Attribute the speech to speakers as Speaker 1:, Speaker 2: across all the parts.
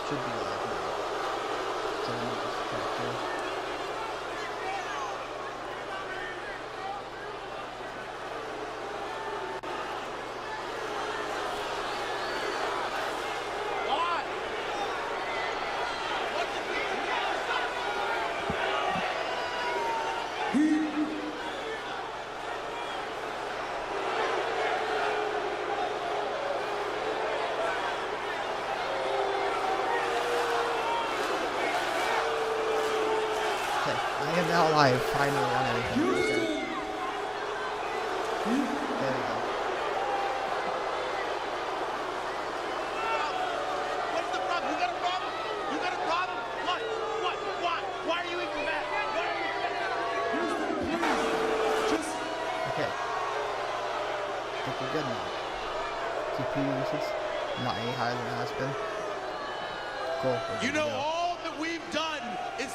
Speaker 1: should be live now. So let me just check here. I am now live, finally, on everything. Okay. There we go.
Speaker 2: What's the problem? You got a problem? You got a problem? What? What? Why? Why are you even mad? Why are you even mad?
Speaker 1: Okay. I think we're good now. TP uses not any higher than it has been. Cool.
Speaker 2: You know, all that we've done is...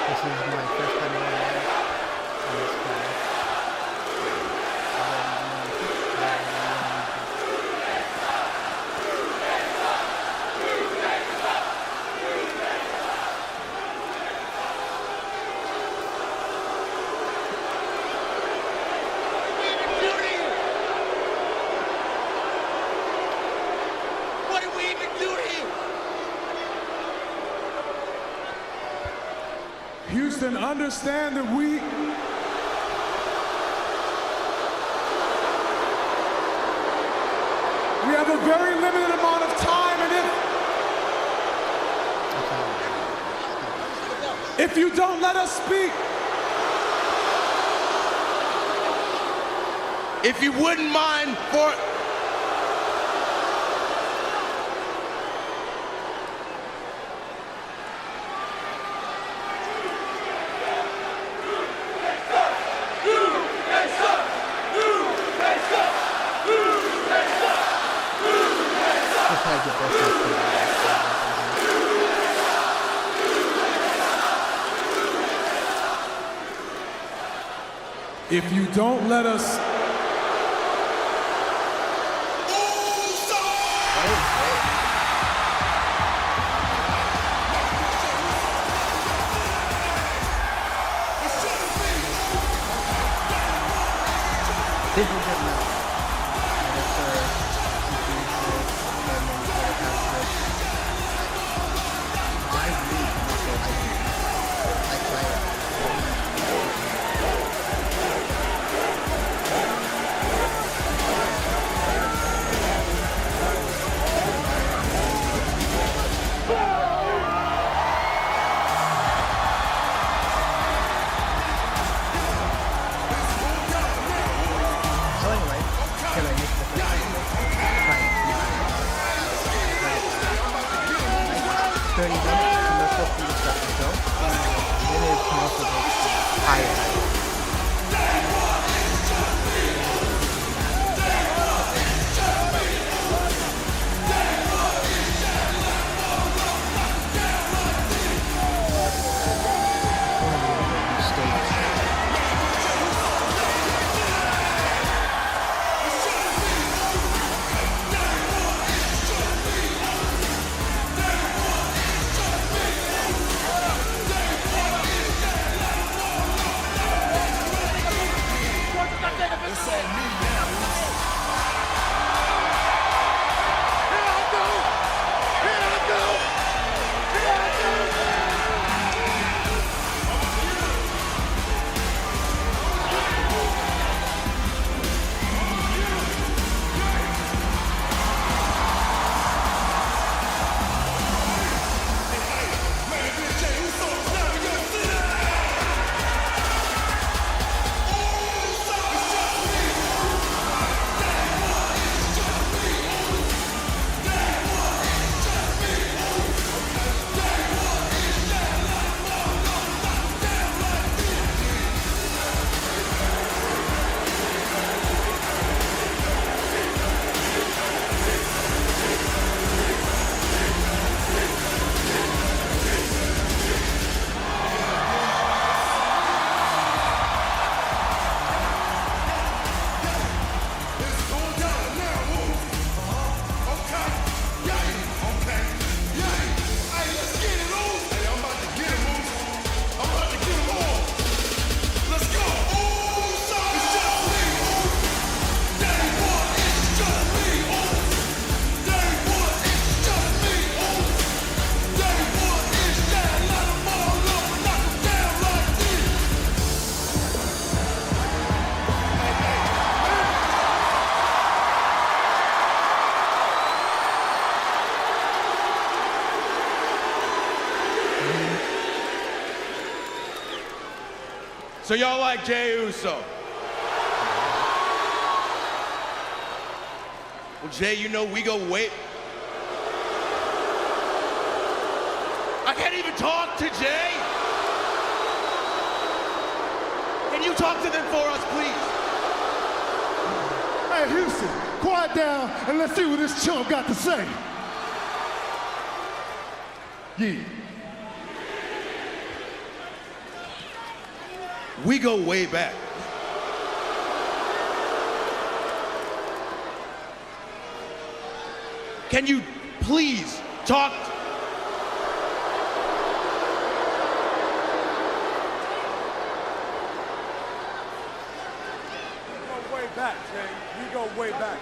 Speaker 1: This is my first time on live on this channel.
Speaker 2: What did we even do to you?
Speaker 3: Houston, understand that we have a very limited amount of time, and if you don't let us speak,
Speaker 2: If you wouldn't mind for...
Speaker 3: if you don't let us...
Speaker 2: So y'all like Jey Uso? Well, Jey, you know we go way... I can't even talk to Jey. Can you talk to them for us, please?
Speaker 4: Hey, Houston, quiet down and let's see what this chump got to say. Yeah.
Speaker 2: We go way back. Can you please talk?
Speaker 3: Way back, Jay. We go way back.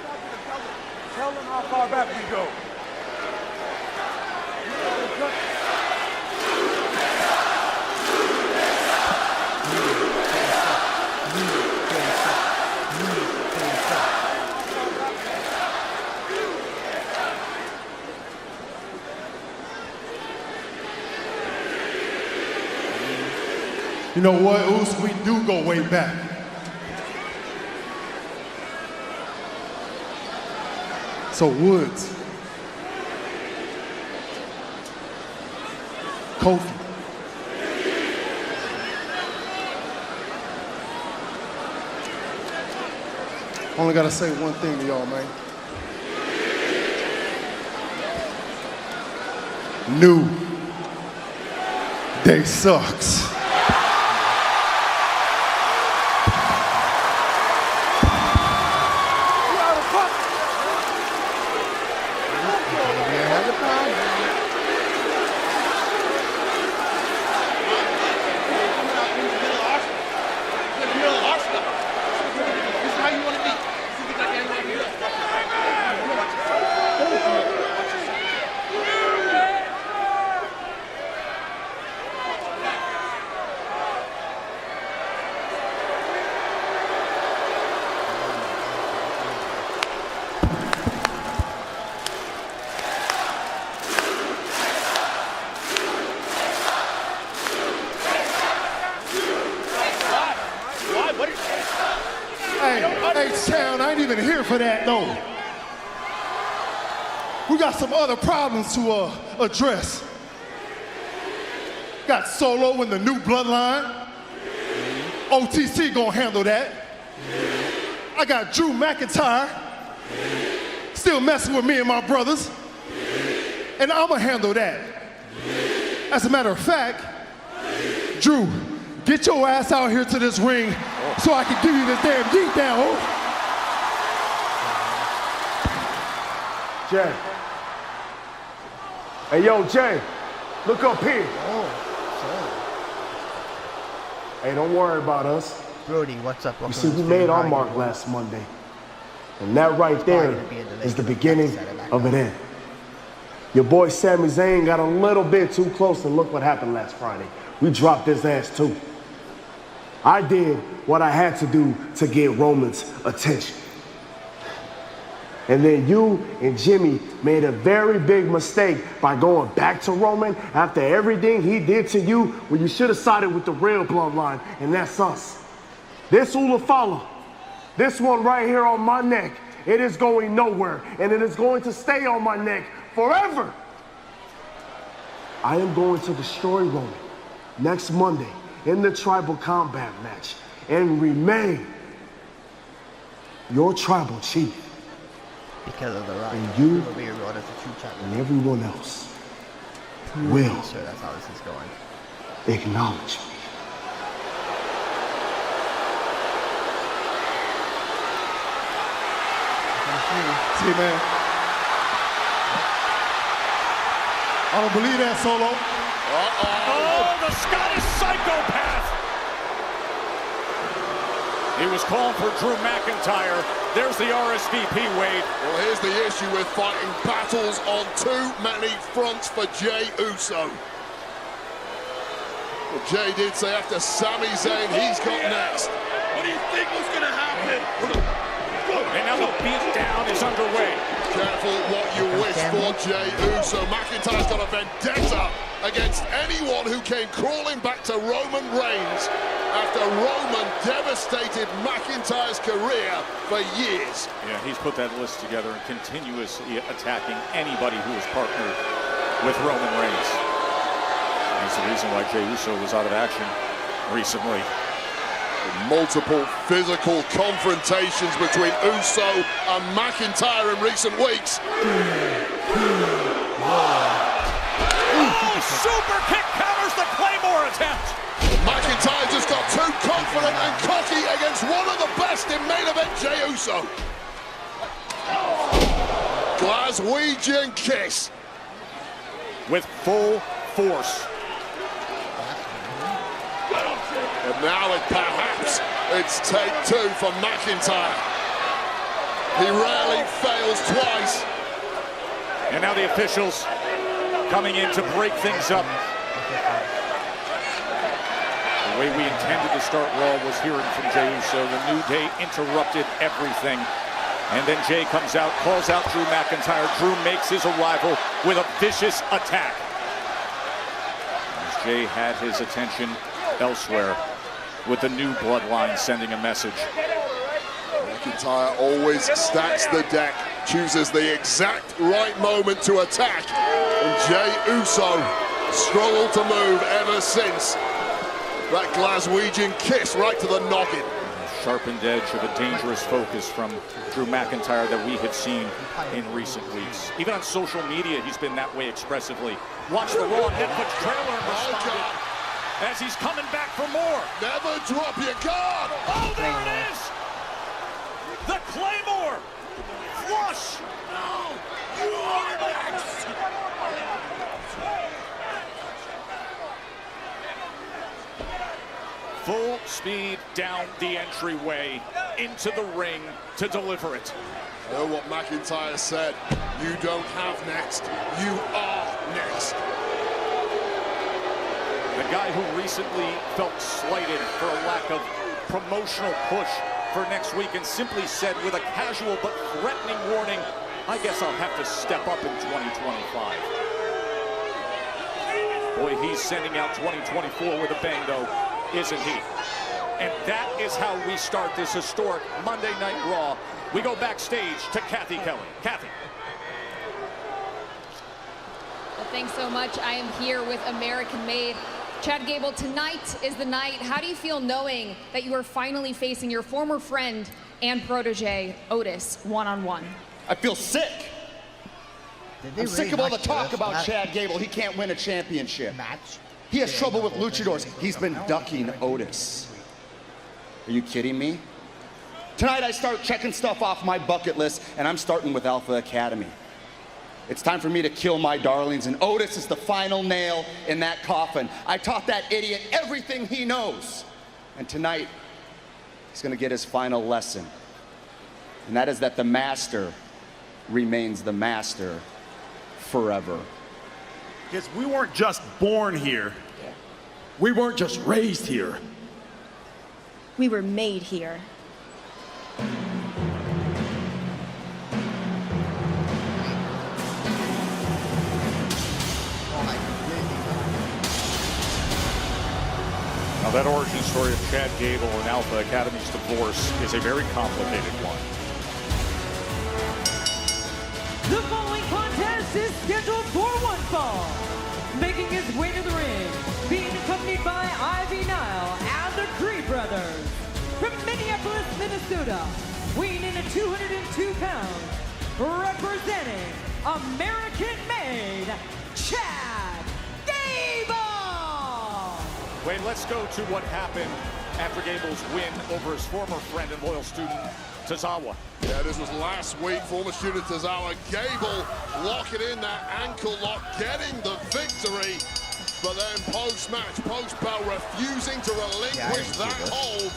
Speaker 3: Tell them how far back we go.
Speaker 4: You know what, Oos? We do go way back. So Woods, Kofi, only gotta say one thing to y'all, man. New Day sucks. H-Town, I ain't even here for that, though. We got some other problems to address. Got Solo in the new bloodline. OTC gonna handle that. I got Drew McIntyre still messing with me and my brothers. And I'ma handle that. As a matter of fact, Drew, get your ass out here to this ring so I can give you this damn yeet down, oh.
Speaker 5: Jay. Hey, yo, Jay, look up here.
Speaker 1: Oh,
Speaker 5: Hey, don't worry about us.
Speaker 1: Brody, what's up?
Speaker 5: You see, we made our mark last Monday. And that right there is the beginning of an end. Your boy Sami Zayn got a little bit too close, and look what happened last Friday. We dropped his ass too. I did what I had to do to get Roman's attention. And then you and Jimmy made a very big mistake by going back to Roman after everything he did to you, when you should have sided with the real bloodline, and that's us. This Ulafala, this one right here on my neck, it is going nowhere, and it is going to stay on my neck forever. I am going to destroy Roman next Monday in the tribal combat match and remain your tribal chief.
Speaker 1: Because of the right.
Speaker 5: And you
Speaker 1: will be rewarded as a true champion.
Speaker 5: and everyone else will
Speaker 1: Sure, that's how this is going.
Speaker 5: acknowledge me.
Speaker 4: See, man, I don't believe that, Solo.
Speaker 6: Oh, the Scottish psychopath! He was calling for Drew McIntyre. There's the RSVP, Wade.
Speaker 7: Well, here's the issue with fighting battles on too many fronts for Jey Uso. Well, Jey did say after Sami Zayn, he's got next.
Speaker 2: What do you think was gonna happen?
Speaker 6: And now the beatdown is underway.
Speaker 7: Careful what you wish for, Jey Uso. McIntyre's got a vendetta against anyone who came crawling back to Roman Reigns after Roman devastated McIntyre's career for years.
Speaker 6: Yeah, he's put that list together and continuously attacking anybody who is partnered with Roman Reigns. That's the reason why Jey Uso was out of action recently.
Speaker 7: Multiple physical confrontations between Uso and McIntyre in recent weeks.
Speaker 6: Oh, super kick counters the Claymore attempt.
Speaker 7: McIntyre just got too confident and cocky against one of the best in main event, Jey Uso. Glaswegian kiss.
Speaker 6: With full force.
Speaker 7: And now perhaps it's take two for McIntyre. He rarely fails twice.
Speaker 6: And now the officials coming in to break things up. The way we intended to start Raw was hearing from Jey Uso. The New Day interrupted everything. And then Jey comes out, calls out Drew McIntyre. Drew makes his arrival with a vicious attack. As Jey had his attention elsewhere, with the new bloodline sending a message.
Speaker 7: McIntyre always stacks the deck, chooses the exact right moment to attack. And Jey Uso struggled to move ever since that Glaswegian kiss right to the noggin.
Speaker 6: Sharpened edge of a dangerous focus from Drew McIntyre that we have seen in recent weeks. Even on social media, he's been that way expressively. Watch the Raw Netflix trailer and responded as he's coming back for more.
Speaker 7: Never drop your guard.
Speaker 6: Oh, there it is! The Claymore! Flush!
Speaker 2: No, you are next.
Speaker 6: Full speed down the entryway into the ring to deliver it.
Speaker 7: You know what McIntyre said? You don't have next, you are next.
Speaker 6: The guy who recently felt slighted for a lack of promotional push for next week and simply said with a casual but threatening warning, I guess I'll have to step up in 2025. Boy, he's sending out 2024 with a bang though, isn't he? And that is how we start this historic Monday Night Raw. We go backstage to Kathy Kelly. Kathy.
Speaker 8: Well, thanks so much. I am here with American Made. Chad Gable, tonight is the night. How do you feel knowing that you are finally facing your former friend and protege, Otis, one-on-one?
Speaker 9: I feel sick. I'm sick of all the talk about Chad Gable. He can't win a championship. He has trouble with luchadors. He's been ducking Otis. Are you kidding me? Tonight I start checking stuff off my bucket list, and I'm starting with Alpha Academy. It's time for me to kill my darlings, and Otis is the final nail in that coffin. I taught that idiot everything he knows. And tonight, he's gonna get his final lesson. And that is that the master remains the master forever.
Speaker 10: Because we weren't just born here. We weren't just raised here.
Speaker 11: We were made here.
Speaker 6: Now that origin story of Chad Gable and Alpha Academy's divorce is a very complicated one.
Speaker 12: The following contest is scheduled for one fall. Making his way to the ring, being accompanied by Ivy Nile and the Creed Brothers. From Minneapolis, Minnesota, weighing in at 202 pounds, representing American-made Chad Gable!
Speaker 6: Wait, let's go to what happened after Gable's win over his former friend and loyal student, Tozawa.
Speaker 7: Yeah, this was last week. Former student Tozawa, Gable locking in that ankle lock, getting the victory. But then post-match, post-bell, refusing to relinquish that hold.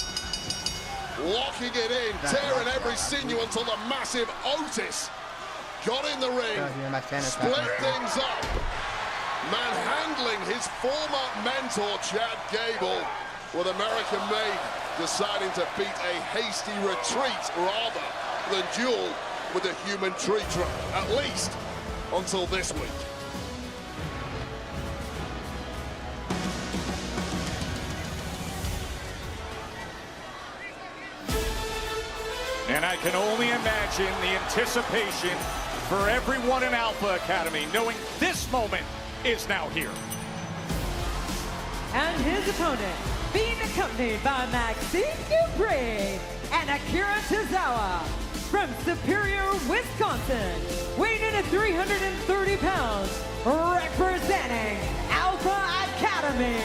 Speaker 7: Locking it in, tearing every sinew until the massive Otis got in the ring, split things up. Manhandling his former mentor, Chad Gable, with American Made deciding to beat a hasty retreat rather than duel with a human tree trunk, at least until this week.
Speaker 6: And I can only imagine the anticipation for everyone in Alpha Academy knowing this moment is now here.
Speaker 12: And his opponent, being accompanied by Maxime Dupree and Akira Tozawa from Superior, Wisconsin, weighing in at 330 pounds, representing Alpha Academy,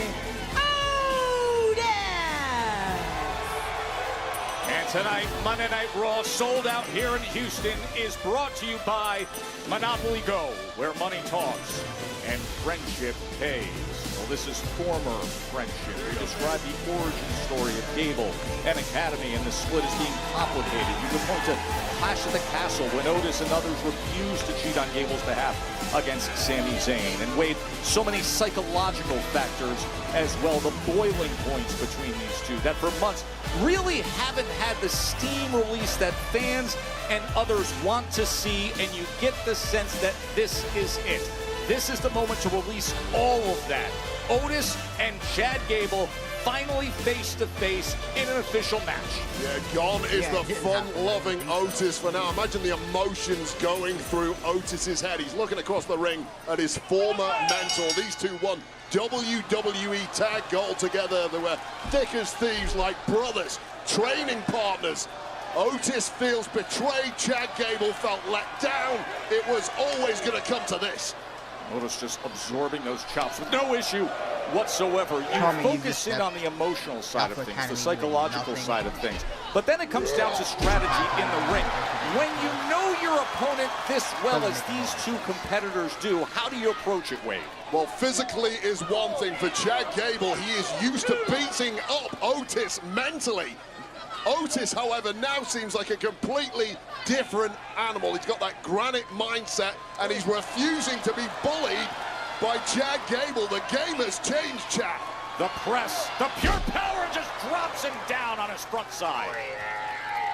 Speaker 6: And tonight, Monday Night Raw, sold out here in Houston, is brought to you by Monopoly Go, where money talks and friendship pays. Well, this is former friendship. We describe the origin story of Gable and Academy, and the split is being complicated. You could point to Clash at the Castle when Otis and others refused to cheat on Gable's behalf against Sami Zayn, and weighed so many psychological factors as well, the boiling points between these two that for months really haven't had the steam release that fans and others want to see, and you get the sense that this is it. This is the moment to release all of that. Otis and Chad Gable finally face-to-face in an official match.
Speaker 7: Yeah, gone is the fun-loving Otis for now. Imagine the emotions going through Otis's head. He's looking across the ring at his former mentor. These two won WWE Tag Gold together. They were thick as thieves, like brothers, training partners. Otis feels betrayed. Chad Gable felt let down. It was always going to come to this.
Speaker 6: Otis just absorbing those chops with no issue whatsoever. You focus in on the emotional side of things, the psychological side of things. But then it comes down to strategy in the ring. When you know your opponent this well as these two competitors do, how do you approach it, Wade?
Speaker 7: Well, physically is one thing. For Chad Gable, he is used to beating up Otis mentally. Otis, however, now seems like a completely different animal. He's got that granite mindset, and he's refusing to be bullied by Chad Gable. The game has changed, Chad.
Speaker 6: The press, the pure power just drops him down on his front side.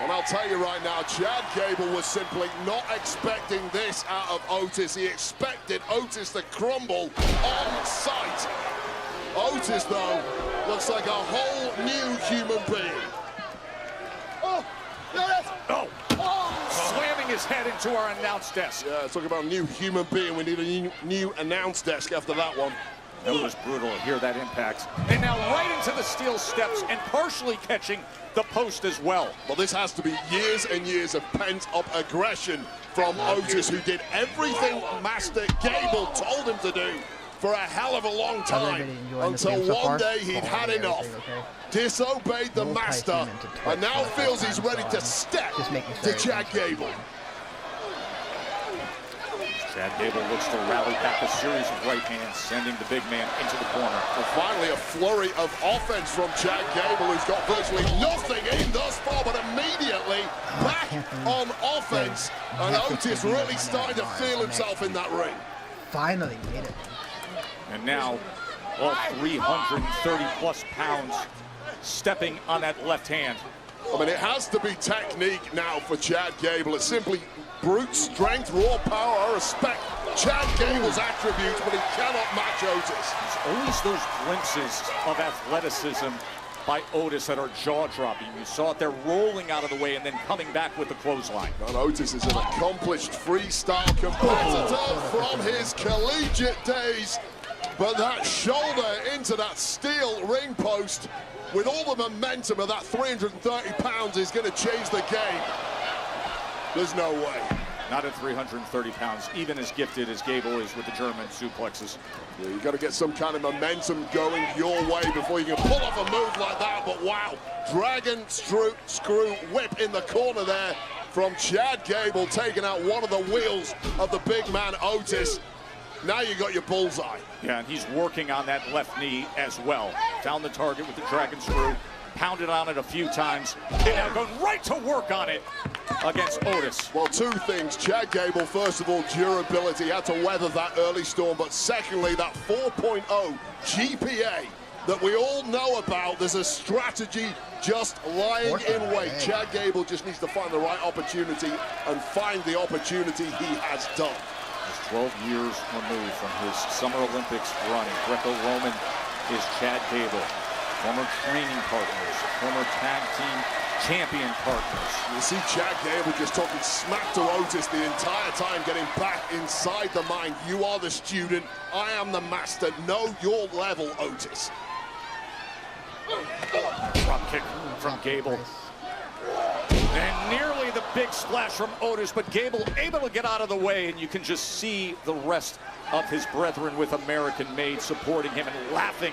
Speaker 7: And I'll tell you right now, Chad Gable was simply not expecting this out of Otis. He expected Otis to crumble on sight. Otis, though, looks like a whole new human being.
Speaker 6: Slamming his head into our announce desk.
Speaker 7: Yeah, talk about a new human being. We need a new announce desk after that one.
Speaker 6: That was brutal to hear that impact. And now right into the steel steps and partially catching the post as well.
Speaker 7: Well, this has to be years and years of pent-up aggression from Otis, who did everything Master Gable told him to do for a hell of a long time, until one day he'd had enough, disobeyed the Master, and now feels he's ready to step to Chad Gable.
Speaker 6: Chad Gable looks to rally back a series of right hands, sending the big man into the corner.
Speaker 7: And finally, a flurry of offense from Chad Gable, who's got virtually nothing in thus far, but immediately back on offense, and Otis really starting to feel himself in that ring.
Speaker 1: Finally made it.
Speaker 6: And now, all 330 plus pounds stepping on that left hand.
Speaker 7: I mean, it has to be technique now for Chad Gable. It's simply brute strength, raw power. I respect Chad Gable's attributes, but he cannot match Otis.
Speaker 6: There's always those glimpses of athleticism by Otis that are jaw-dropping. You saw it there rolling out of the way and then coming back with the clothesline.
Speaker 7: And Otis is an accomplished freestyle competitor from his collegiate days. But that shoulder into that steel ring post with all the momentum of that 330 pounds is going to change the game. There's no way.
Speaker 6: Not at 330 pounds, even as gifted as Gable is with the German suplexes.
Speaker 7: Yeah, you got to get some kind of momentum going your way before you can pull off a move like that. But wow, dragon screw whip in the corner there from Chad Gable, taking out one of the wheels of the big man Otis. Now you got your bullseye.
Speaker 6: Yeah, and he's working on that left knee as well. Found the target with the dragon screw, pounded on it a few times, and now going right to work on it against Otis.
Speaker 7: Well, two things. Chad Gable, first of all, durability. Had to weather that early storm. But secondly, that 4.0 GPA that we all know about. There's a strategy just lying in wait. Chad Gable just needs to find the right opportunity, and find the opportunity he has done.
Speaker 6: 12 years removed from his Summer Olympics run. Greco-Roman is Chad Gable. Former training partners, former tag team champion partners.
Speaker 7: You see Chad Gable just talking smack to Otis the entire time, getting back inside the mind. You are the student, I am the master. Know your level, Otis.
Speaker 6: Drop kick from Gable. And nearly the big splash from Otis, but Gable able to get out of the way, and you can just see the rest of his brethren with American Made supporting him and laughing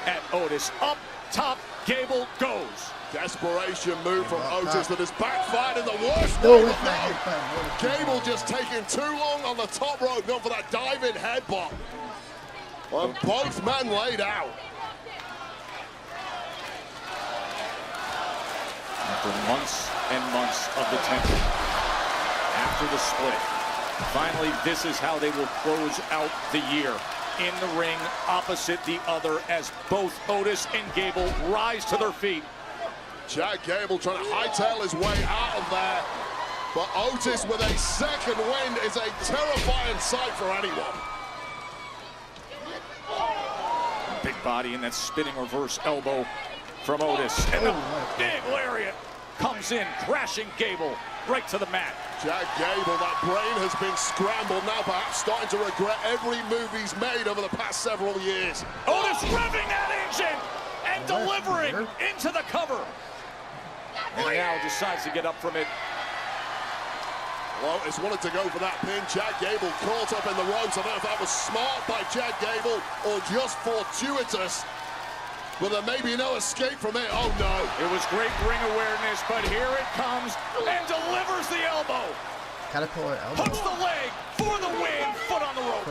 Speaker 6: at Otis. Up top, Gable goes.
Speaker 7: Desperation move from Otis that has backfired in the worst way. Gable just taking too long on the top rope, going for that diving headbutt. Well, both men laid out.
Speaker 6: After months and months of the tension, after the split, finally this is how they will close out the year. In the ring, opposite the other, as both Otis and Gable rise to their feet.
Speaker 7: Chad Gable trying to hightail his way out of there. But Otis with a second wind is a terrifying sight for anyone.
Speaker 6: Big body and that spinning reverse elbow from Otis. And the big lariat comes in, crashing Gable right to the mat.
Speaker 7: Chad Gable, that brain has been scrambled now, perhaps starting to regret every move he's made over the past several years.
Speaker 6: Otis revving that engine and delivering into the cover. And now decides to get up from it.
Speaker 7: Otis wanted to go for that pin. Chad Gable caught up in the ropes. I don't know if that was smart by Chad Gable or just fortuitous. But there may be no escape from it. Oh, no.
Speaker 6: It was great ring awareness, but here it comes and delivers the elbow.
Speaker 1: Caterpillar elbow.
Speaker 6: Puts the leg for the win. Foot on the rope.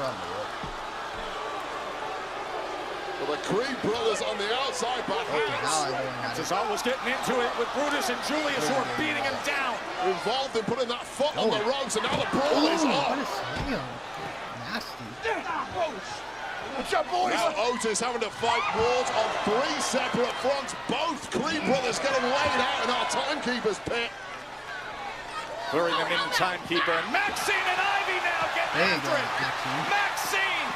Speaker 7: Well, the Creed brothers on the outside, perhaps.
Speaker 6: Cesaro was getting into it with Brutus and Julius, who are beating him down.
Speaker 7: Involved in putting that foot on the ropes, and now the brawl is on.
Speaker 1: Nasty.
Speaker 7: What's up, boys? Now Otis having to fight wars on 3 separate fronts. Both Creed brothers getting laid out in our timekeeper's pit.
Speaker 6: Clearing them in timekeeper. And Maxine and Ivy now getting after it. Maxine,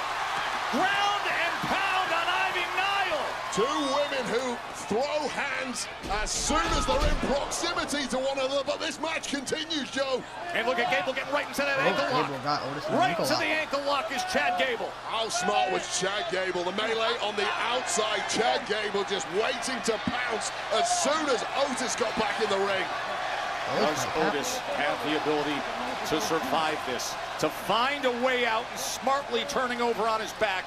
Speaker 6: ground and pound on Ivy Nile.
Speaker 7: 2 women who throw hands as soon as they're in proximity to one another, but this match continues, Joe.
Speaker 6: And look at Gable getting right into that ankle lock. Right to the ankle lock is Chad Gable.
Speaker 7: How smart was Chad Gable? The melee on the outside, Chad Gable just waiting to pounce as soon as Otis got back in the ring.
Speaker 6: Does Otis have the ability to survive this, to find a way out and smartly turning over on his back?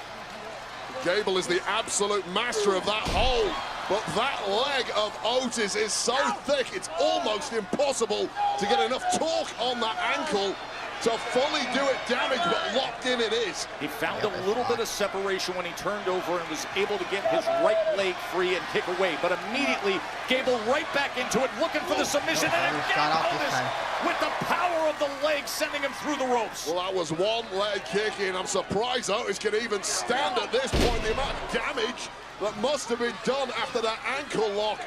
Speaker 7: Gable is the absolute master of that hold, but that leg of Otis is so thick, it's almost impossible to get enough torque on that ankle to fully do it damage, but locked in it is.
Speaker 6: He found a little bit of separation when he turned over and was able to get his right leg free and kick away, but immediately Gable right back into it, looking for the submission, and again Otis with the power of the leg sending him through the ropes.
Speaker 7: Well, that was one leg kick in. I'm surprised Otis can even stand at this point. The amount of damage that must have been done after that ankle lock.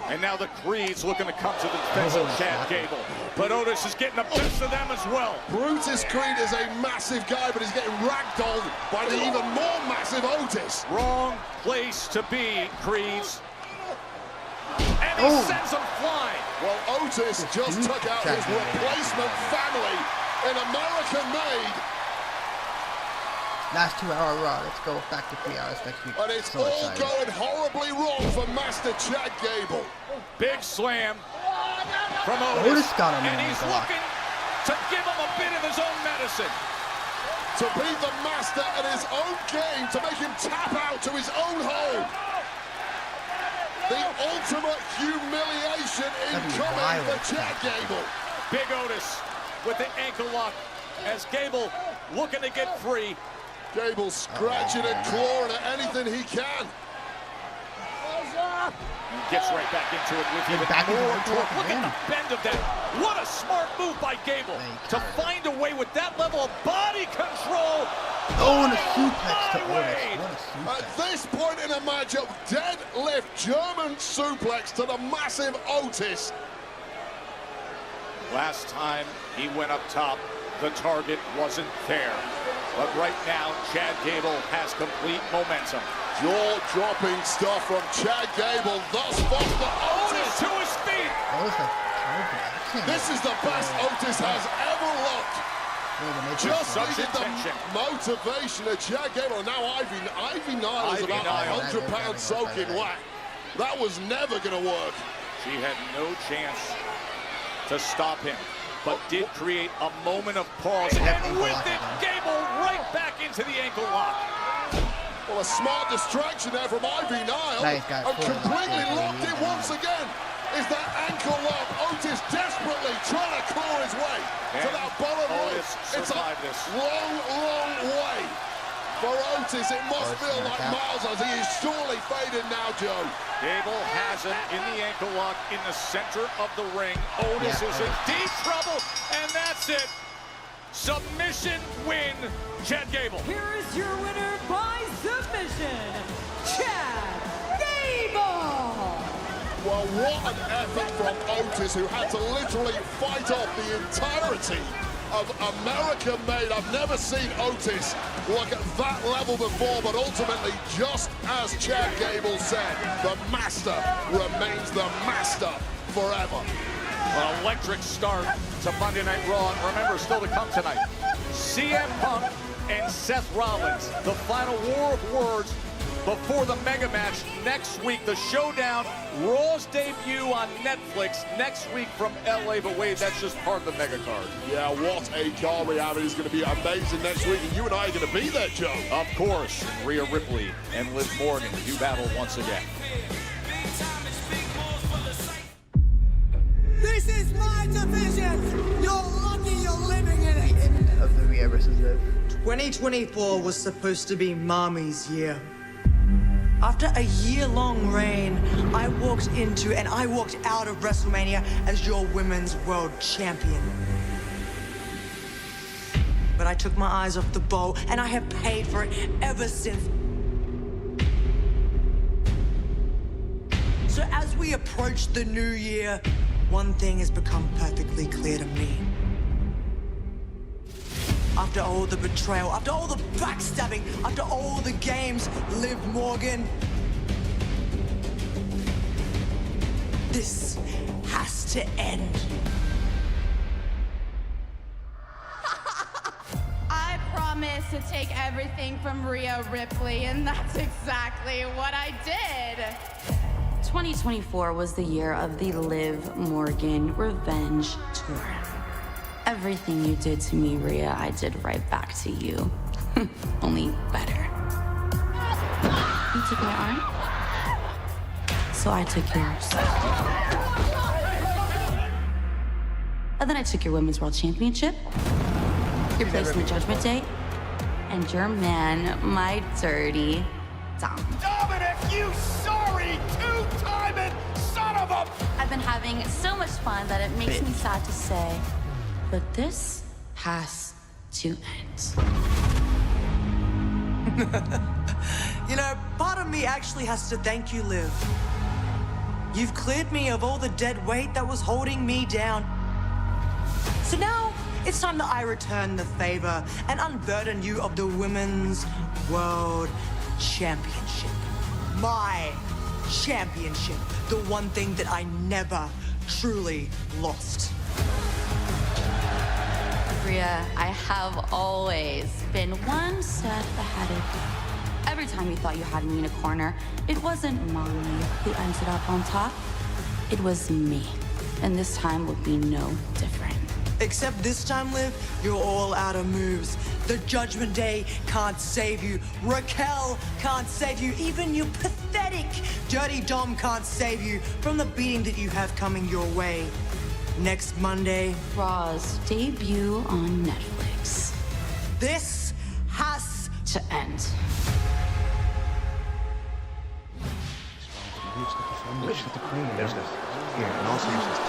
Speaker 6: And now the Creeds looking to come to the defense of Chad Gable. But Otis is getting the best of them as well.
Speaker 7: Brutus Creed is a massive guy, but he's getting ragdolled by the even more massive Otis.
Speaker 6: Wrong place to be, Creeds. And he sends him flying.
Speaker 7: Well, Otis just took out his replacement family in American Made.
Speaker 1: Last 2-hour Raw. Let's go back to 3 hours next week.
Speaker 7: And it's all going horribly wrong for Master Chad Gable.
Speaker 6: Big slam from Otis. And he's looking to give him a bit of his own medicine.
Speaker 7: To beat the Master at his own game, to make him tap out to his own hole. The ultimate humiliation incoming for Chad Gable.
Speaker 6: Big Otis with the ankle lock as Gable looking to get free.
Speaker 7: Gable scratching and clawing at anything he can.
Speaker 6: Gets right back into it with even more torque. Look at the bend of that. What a smart move by Gable to find a way with that level of body control.
Speaker 1: Oh, and a suplex to Otis.
Speaker 7: At this point in the matchup, deadlift German suplex to the massive Otis.
Speaker 6: Last time he went up top, the target wasn't there. But right now, Chad Gable has complete momentum.
Speaker 7: Jaw-dropping stuff from Chad Gable. Thus far, Otis
Speaker 6: to his feet.
Speaker 7: This is the best Otis has ever looked. Just needed the motivation of Chad Gable. Now Ivy Nile is about 100 pounds soaking wet. That was never going to work.
Speaker 6: She had no chance to stop him, but did create a moment of pause. And with it, Gable right back into the ankle lock.
Speaker 7: Well, a smart distraction there from Ivy Nile. And completely locked in once again. Is that ankle lock? Otis desperately trying to claw his way to that bottom rope. It's a long way for Otis. It must feel like miles as he is surely faded now, Joe.
Speaker 6: Gable has him in the ankle lock in the center of the ring. Otis is in deep trouble, and that's it. Submission win, Chad Gable.
Speaker 12: Here is your winner by submission, Chad Gable.
Speaker 7: Well, what an effort from Otis, who had to literally fight off the entirety of American Made. I've never seen Otis look at that level before, but ultimately, just as Chad Gable said, the master remains the master forever.
Speaker 6: An electric start to Monday Night Raw. And remember, still to come tonight, CM Punk and Seth Rollins, the final war of words before the mega match next week. The Showdown, Raw's debut on Netflix next week from LA. But wait, that's just part of the mega card.
Speaker 7: Yeah, what a card we have. It is going to be amazing next week, and you and I are going to be there, Joe.
Speaker 6: Of course. Rhea Ripley and Liv Morgan do battle once again.
Speaker 13: This is my division. You're lucky you're living in it.
Speaker 1: Of the Rhea versus Liv.
Speaker 13: 2024 was supposed to be Mommy's year. After a year-long reign, I walked into and I walked out of WrestleMania as your women's world champion. But I took my eyes off the ball, and I have paid for it ever since. So as we approach the new year, one thing has become perfectly clear to me. After all the betrayal, after all the backstabbing, after all the games, Liv Morgan, this has to end.
Speaker 14: I promised to take everything from Rhea Ripley, and that's exactly what I did.
Speaker 15: 2024 was the year of the Liv Morgan Revenge Tour. Everything you did to me, Rhea, I did right back to you. Only better. You took my arm, so I took yours. And then I took your Women's World Championship, your place in the Judgment Day, and your man, my dirty Dom.
Speaker 2: Dominic, you sorry two-timing son of a...
Speaker 15: I've been having so much fun that it makes me sad to say, but this has to end.
Speaker 13: You know, part of me actually has to thank you, Liv. You've cleared me of all the dead weight that was holding me down. So now, it's time that I return the favor and unburden you of the Women's World Championship. My championship. The one thing that I never truly lost.
Speaker 15: Rhea, I have always been one step ahead of you. Every time you thought you had me in a corner, it wasn't Mommy who ended up on top. It was me. And this time would be no different.
Speaker 13: Except this time, Liv, you're all out of moves. The Judgment Day can't save you. Raquel can't save you. Even your pathetic Dirty Dom can't save you from the beating that you have coming your way. Next Monday,
Speaker 15: Raw's debut on Netflix.
Speaker 13: This has
Speaker 15: to end.
Speaker 16: Shut the crane business. Here, in all seriousness,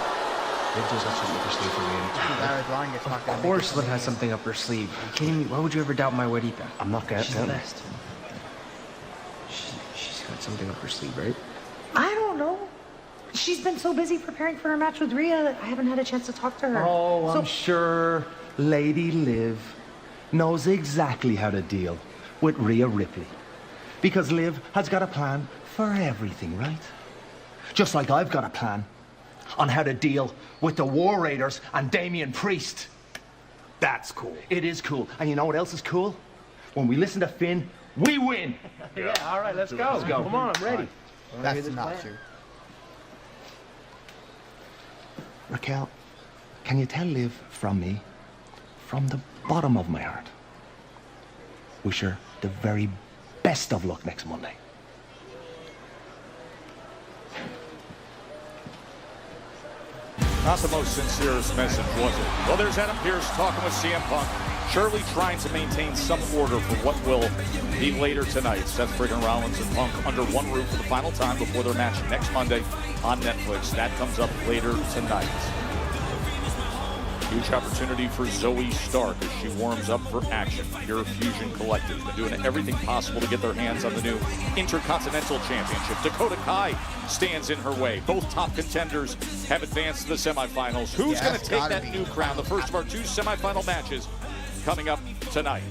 Speaker 16: Liv does have something up her sleeve for me. Of course Liv has something up her sleeve. Are you kidding me? Why would you ever doubt my word, Ethan? I'm not gonna. She's the best. She's got something up her sleeve, right?
Speaker 17: I don't know. She's been so busy preparing for her match with Rhea that I haven't had a chance to talk to her.
Speaker 16: Oh, I'm sure Lady Liv knows exactly how to deal with Rhea Ripley. Because Liv has got a plan for everything, right? Just like I've got a plan on how to deal with the War Raiders and Damian Priest. That's cool. It is cool. And you know what else is cool? When we listen to Finn, we win.
Speaker 18: Yeah, all right, let's go.
Speaker 16: Let's go.
Speaker 18: Come on, I'm ready.
Speaker 1: That's not true.
Speaker 16: Raquel, can you tell Liv from me, from the bottom of my heart, wish her the very best of luck next Monday.
Speaker 6: Not the most sincerest message, was it? Well, there's Adam Pearce talking with CM Punk, surely trying to maintain some order for what will be later tonight. Seth friggin' Rollins and Punk under one roof for the final time before their match next Monday on Netflix. That comes up later tonight. Huge opportunity for Zoe Stark as she warms up for action. Pure Fusion Collective been doing everything possible to get their hands on the new Intercontinental Championship. Dakota Kai stands in her way. Both top contenders have advanced to the semifinals. Who's going to take that new crown? The first of our two semifinal matches coming up tonight.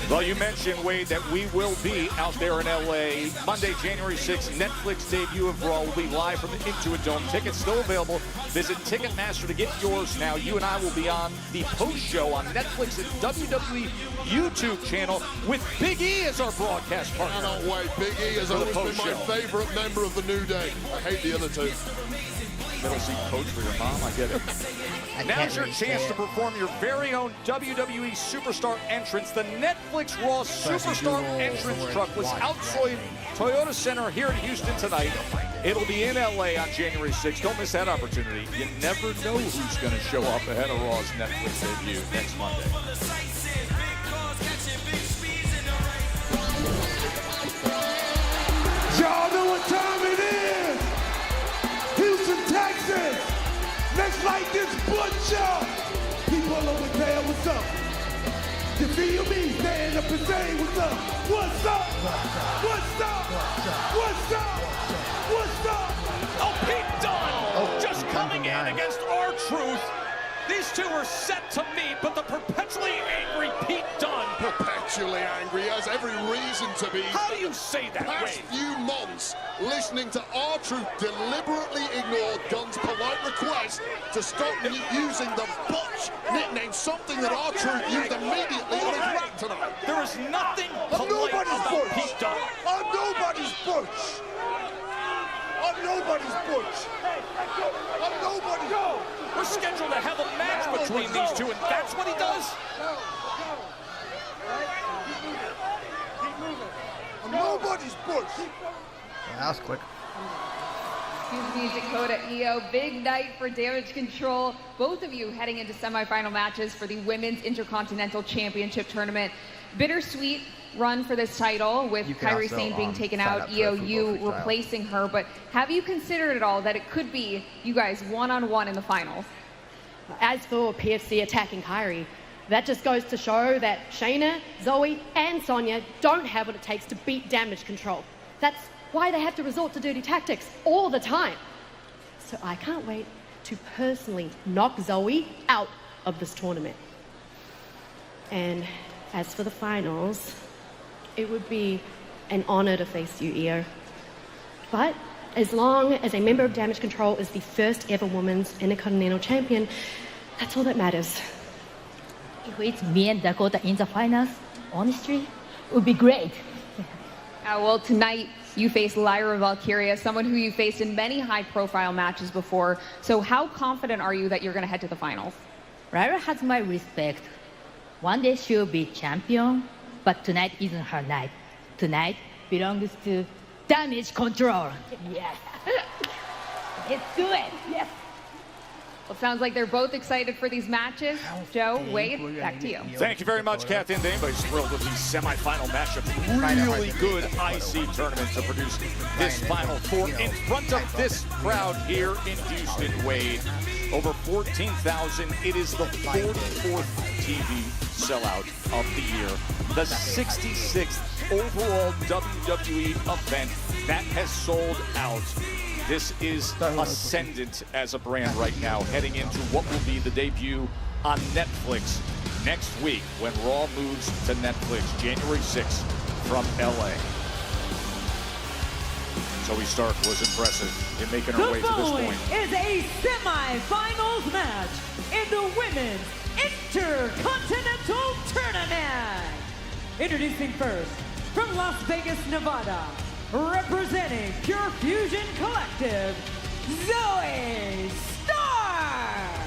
Speaker 6: Well, you mentioned, Wade, that we will be out there in L.A. Monday, January 6th. Netflix debut of Raw will be live from the Intuit Dome. Tickets still available. Visit Ticketmaster to get yours now. You and I will be on the post-show on Netflix and WWE YouTube channel with Big E as our broadcast partner.
Speaker 7: Cannot wait. Big E has always been my favorite member of the New Day. I hate the other two.
Speaker 6: Middle seat coach for your mom, I get it. Now's your chance to perform your very own WWE Superstar entrance. The Netflix Raw Superstar entrance truck was outside Toyota Center here in Houston tonight. It'll be in LA on January 6th. Don't miss that opportunity. You never know who's going to show up ahead of Raw's Netflix debut next Monday.
Speaker 3: Y'all know what time it is. Houston, Texas. Let's light this butcher. People over there, what's up? You feel me? Stand up and say what's up. What's up? What's up? What's up? What's up?
Speaker 6: Oh, Pete Dunne just coming in against R-Truth. These two are set to meet, but the perpetually angry Pete Dunne.
Speaker 7: Perpetually angry, has every reason to be.
Speaker 6: How do you say that,
Speaker 7: Past few months, listening to R-Truth deliberately ignore Dunne's polite request to stop using the Butch nickname, something that R-Truth used immediately on his rap tonight.
Speaker 6: There is nothing
Speaker 3: I'm
Speaker 6: polite
Speaker 3: nobody's
Speaker 6: about
Speaker 3: Butch.
Speaker 6: Pete Dunne.
Speaker 3: I'm nobody's Butch. I'm nobody's Butch. I'm nobody's.
Speaker 6: We're scheduled to have a match between these two, and that's what he does?
Speaker 3: I'm nobody's Butch.
Speaker 1: That was quick.
Speaker 8: Excuse me, Dakota, EO. Big night for Damage Control. Both of you heading into semifinal matches for the Women's Intercontinental Championship Tournament. Bittersweet run for this title with Kairi Sane being taken out, EOU replacing her. But have you considered at all that it could be you guys one-on-one in the finals?
Speaker 19: As for PFC attacking Kairi, that just goes to show that Shayna, Zoe, and Sonya don't have what it takes to beat Damage Control. That's why they have to resort to dirty tactics all the time. So I can't wait to personally knock Zoe out of this tournament. And as for the finals, it would be an honor to face you, Io. But as long as a member of Damage Control is the first ever women's Intercontinental Champion, that's all that matters.
Speaker 20: If it's me and Dakota in the finals, honestly, it would be great.
Speaker 8: Well, tonight you face Lyra Valkyria, someone who you faced in many high-profile matches before. So how confident are you that you're going to head to the finals?
Speaker 20: Lyra has my respect. One day she'll be champion, but tonight isn't her night. Tonight belongs to Damage Control. Yes. Let's do it. Yes.
Speaker 8: Well, it sounds like they're both excited for these matches. Joe, Wade, back to you.
Speaker 6: Thank you very much, Kathy and Dane. But thrilled with these semifinal matchups. Really good IC tournament to produce this Final Four in front of this crowd here in Houston, Wade. Over 14,000. It is the 44th TV sellout of the year. The 66th overall WWE event that has sold out This is ascendant as a brand right now, heading into what will be the debut on Netflix next week when Raw moves to Netflix January 6th from LA. Zoe Stark was impressive in making her way to this point.
Speaker 12: The following is a semi-finals match in the Women's Intercontinental Tournament. Introducing first, from Las Vegas, Nevada, representing Pure Fusion Collective, Zoe Stark!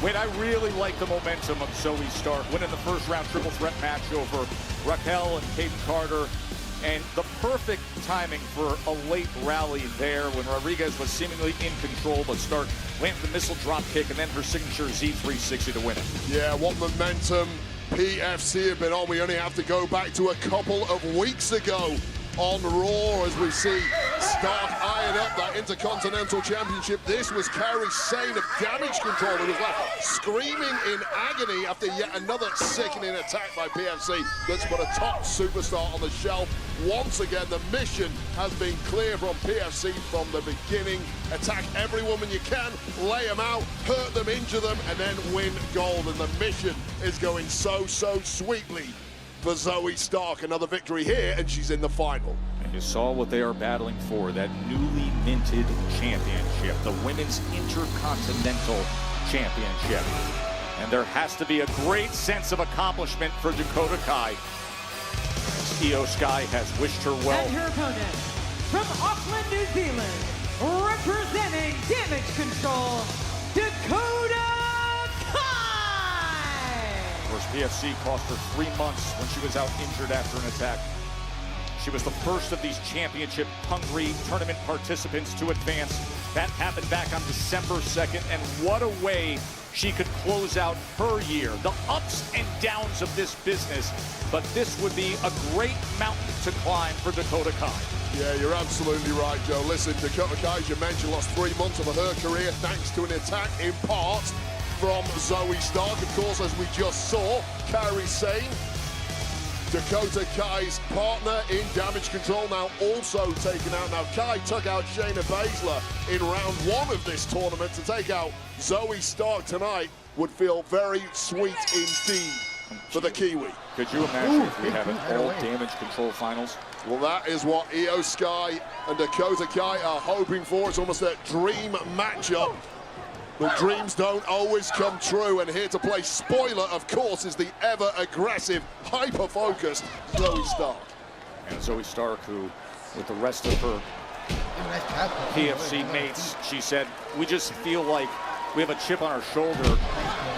Speaker 6: Wait, I really like the momentum of Zoe Stark, winning the first round triple threat match over Raquel and Kayden Carter. And the perfect timing for a late rally there when Rodriguez was seemingly in control, but Stark landed the missile drop kick and then her signature Z360 to win it.
Speaker 7: Yeah, what momentum PFC have been on. We only have to go back to a couple of weeks ago on Raw as we see Stark eyeing up that Intercontinental Championship. This was Kairi Sane of Damage Control who was left screaming in agony after yet another sickening attack by PFC that's put a top superstar on the shelf. Once again, the mission has been clear from PFC from the beginning. Attack every woman you can, lay them out, hurt them, injure them, and then win gold. And the mission is going so sweetly for Zoe Stark. Another victory here, and she's in the final.
Speaker 6: And you saw what they are battling for, that newly minted championship, the Women's Intercontinental Championship. And there has to be a great sense of accomplishment for Dakota Kai. Io Sky has wished her well.
Speaker 12: And her opponent, from Auckland, New Zealand, representing Damage Control, Dakota Kai!
Speaker 6: Of course, PFC cost her 3 months when she was out injured after an attack. She was the first of these championship-hungry tournament participants to advance. That happened back on December 2nd, and what a way she could close out her year. The ups and downs of this business, but this would be a great mountain to climb for Dakota Kai.
Speaker 7: Yeah, you're absolutely right, Joe. Listen, Dakota Kai, as you mentioned, lost 3 months of her career thanks to an attack in part from Zoe Stark. Of course, as we just saw, Kairi Sane, Dakota Kai's partner in Damage Control, now also taken out. Now, Kai took out Shayna Baszler in round 1 of this tournament. To take out Zoe Stark tonight would feel very sweet indeed for the Kiwi.
Speaker 6: Could you imagine if we have an all Damage Control finals?
Speaker 7: Well, that is what Io Sky and Dakota Kai are hoping for. It's almost a dream matchup. But dreams don't always come true, and here to play spoiler, of course, is the ever-aggressive, hyper-focused Zoe Stark.
Speaker 6: And Zoe Stark, who, with the rest of her PFC mates, she said, we just feel like we have a chip on our shoulder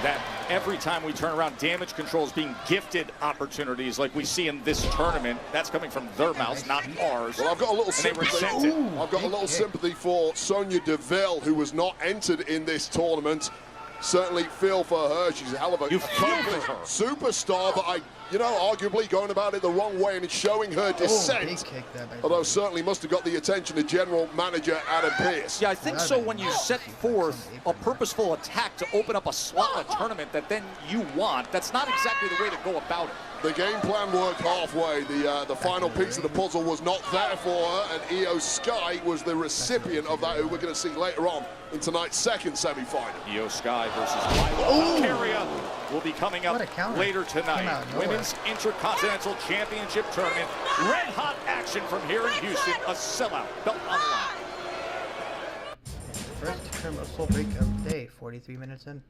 Speaker 6: that every time we turn around, Damage Control is being gifted opportunities like we see in this tournament. That's coming from their mouths, not ours.
Speaker 7: Well, I've got a little sympathy. I've got a little sympathy for Sonya Deville, who was not entered in this tournament. Certainly feel for her. She's a hell of a superstar, but arguably going about it the wrong way, and it's showing her dissent. Although certainly must have got the attention of General Manager Adam Pearce.
Speaker 6: Yeah, I think so. When you set forth a purposeful attack to open up a slot in a tournament that then you want, that's not exactly the way to go about it.
Speaker 7: The game plan worked halfway. The final piece of the puzzle was not there for her, and Io Sky was the recipient of that, who we're going to see later on in tonight's second semi-final.
Speaker 6: Io Sky versus Milo Valkyria will be coming up later tonight. Women's Intercontinental Championship Tournament. Red hot action from here in Houston. A sellout. Belt on the line.
Speaker 1: First commercial break of the day. 43 minutes in.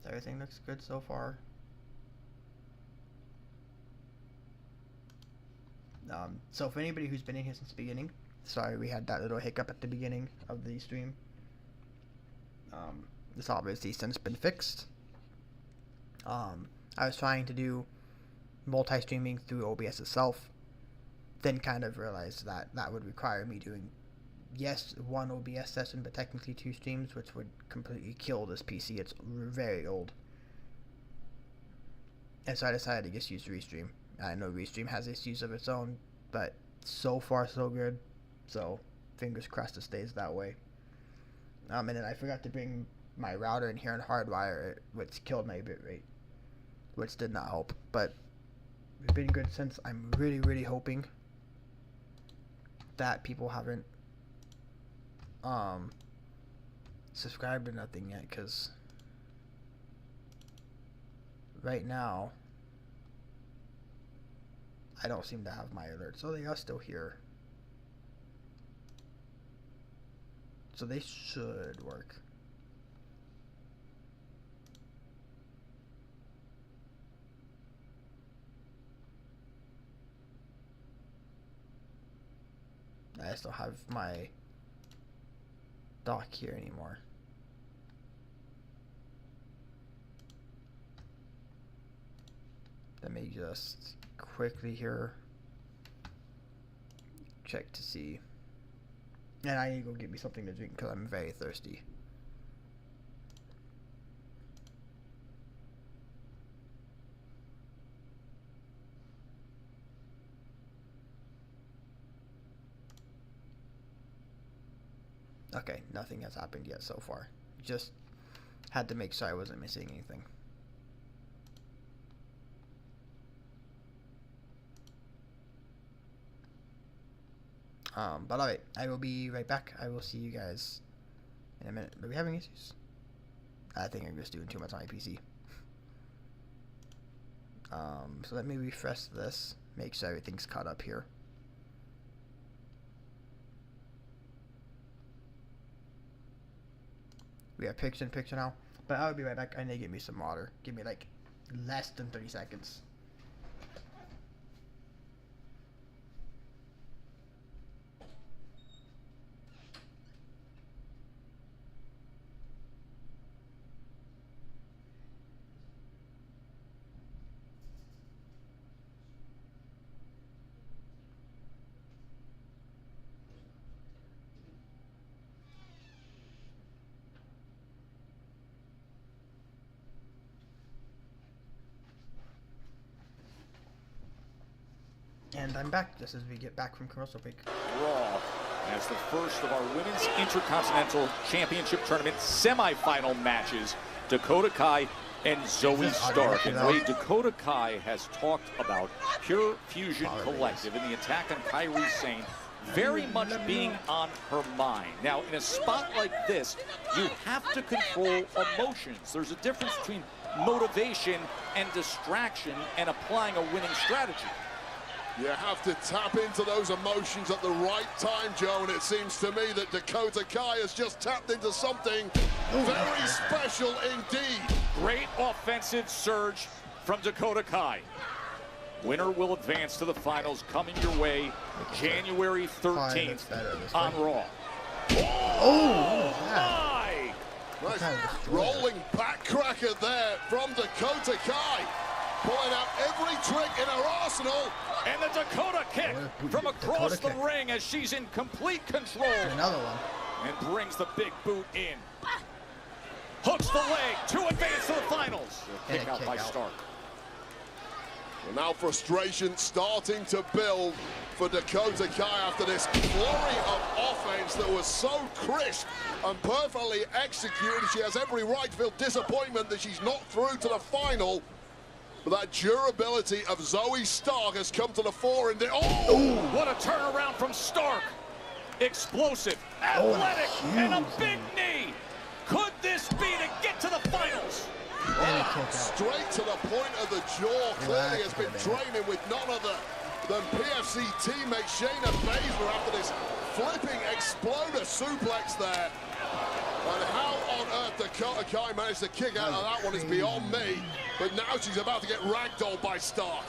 Speaker 1: Everything looks good so far. So for anybody who's been in here since the beginning, sorry we had that little hiccup at the beginning of the stream. This obviously since been fixed. I was trying to do multi-streaming through OBS itself, then kind of realized that that would require me doing, yes, one OBS session, but technically 2 streams, which would completely kill this PC. It's very old. And so I decided to just use Restream. I know Restream has issues of its own, but so far so good. So fingers crossed it stays that way. And then I forgot to bring my router in here and hardwire it, which killed my bitrate, which did not help. But it's been good since. I'm really hoping that people haven't subscribed or nothing yet, because right now I don't seem to have my alerts. So they are still here, so they should work. I just don't have my dock here anymore. Let me just quickly here check to see. And I need to go get me something to drink because I'm very thirsty. Okay, nothing has happened yet so far. Just had to make sure I wasn't missing anything. But alright, I will be right back. I will see you guys in a minute. Are we having issues? I think I'm just doing too much on my PC. So let me refresh this, make sure everything's caught up here. We have picture-in-picture now. But I'll be right back. I need to get me some water. Give me like less than 30 seconds. And I'm back just as we get back from commercial break.
Speaker 6: Raw as the first of our Women's Intercontinental Championship Tournament semifinal matches, Dakota Kai and Zoe Stark. And the way Dakota Kai has talked about Pure Fusion Collective and the attack on Kairi Sane very much being on her mind. Now, in a spot like this, you have to control emotions. There's a difference between motivation and distraction and applying a winning strategy.
Speaker 7: You have to tap into those emotions at the right time, Joe, and it seems to me that Dakota Kai has just tapped into something very special indeed.
Speaker 6: Great offensive surge from Dakota Kai. Winner will advance to the finals, coming your way January 13th on Raw.
Speaker 7: Oh my! Nice rolling backcracker there from Dakota Kai. Pulling out every trick in her arsenal.
Speaker 6: And the Dakota kick from across the ring as she's in complete control.
Speaker 1: Another one.
Speaker 6: And brings the big boot in. Hooks the leg to advance to the finals. Kick out by Stark.
Speaker 7: Well, now frustration starting to build for Dakota Kai after this flurry of offense that was so crisp and perfectly executed. She has every right to feel disappointment that she's not through to the final. But that durability of Zoe Stark has come to the fore in the...
Speaker 6: Oh! What a turnaround from Stark. Explosive, athletic, and a big knee. Could this be to get to the finals?
Speaker 7: Straight to the point of the jaw. Clearly has been training with none other than PFC teammate Shayna Baszler after this flipping exploder suplex there. And how on earth Dakota Kai managed to kick out of that one is beyond me. But now she's about to get ragdolled by Stark.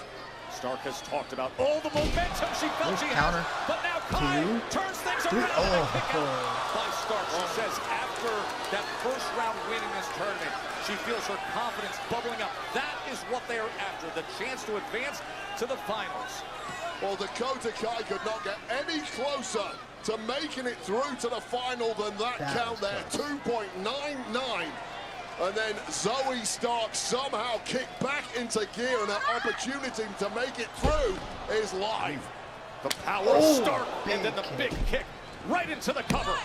Speaker 6: Stark has talked about all the momentum she felt she had. But now Kai turns things around. By Stark, she says after that first round win in this tournament, she feels her confidence bubbling up. That is what they are after, the chance to advance to the finals.
Speaker 7: Well, Dakota Kai could not get any closer to making it through to the final than that count there, 2.99. And then Zoe Stark somehow kicked back into gear, and her opportunity to make it through is live.
Speaker 6: The power of Stark, and then the big kick right into the cover.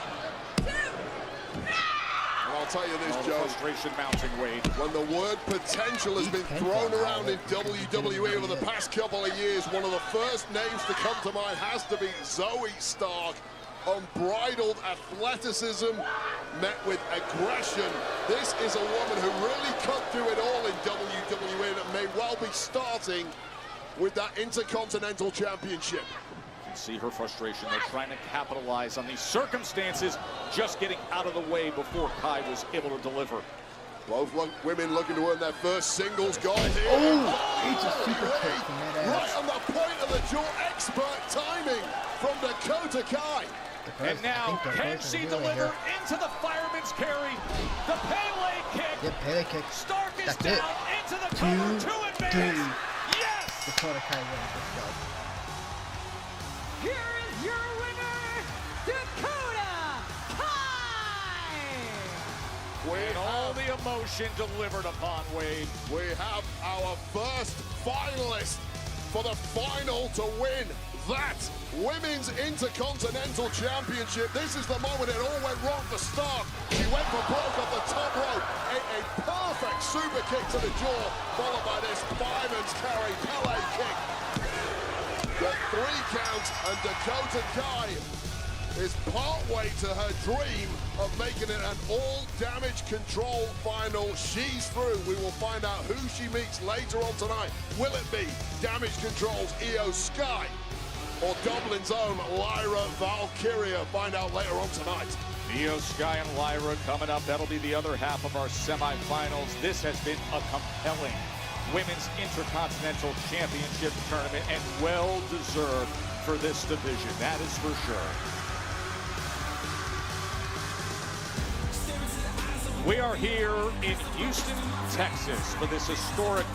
Speaker 7: And I'll tell you this, Joe.
Speaker 6: Frustration mounting, Wade.
Speaker 7: When the word potential has been thrown around in WWE over the past couple of years, one of the first names to come to mind has to be Zoe Stark. Unbridled athleticism met with aggression. This is a woman who really could do it all in WWE and may well be starting with that Intercontinental Championship.
Speaker 6: You can see her frustration. They're trying to capitalize on these circumstances, just getting out of the way before Kai was able to deliver.
Speaker 7: Both women looking to earn their first singles gold here.
Speaker 1: Oh, it's a super kick from that ass.
Speaker 7: Right on the point of the jaw, expert timing from Dakota Kai.
Speaker 6: And now, can she deliver into the fireman's carry? The Pele kick.
Speaker 1: Yep, Pele kick.
Speaker 6: Stark is
Speaker 1: That's
Speaker 6: down
Speaker 1: it.
Speaker 6: into the cover. 2 advance. Yes!
Speaker 1: Dakota Kai wins. Let's go.
Speaker 12: Here is your winner, Dakota Kai!
Speaker 6: And all the emotion delivered upon Wade.
Speaker 7: We have our first finalist for the final to win that Women's Intercontinental Championship. This is the moment it all went wrong for Stark. She went for broke off the top rope. A perfect super kick to the jaw, followed by this fireman's carry Pele kick. The 3 count, and Dakota Kai is partway to her dream of making it an all damage control final. She's through. We will find out who she meets later on tonight. Will it be Damage Control's Io Sky or Dublin's own Lyra Valkyria? Find out later on tonight.
Speaker 6: Io Sky and Lyra coming up. That'll be the other half of our semifinals. This has been a compelling Women's Intercontinental Championship tournament, and well deserved for this division. That is for sure. We are here in Houston, Texas for this historic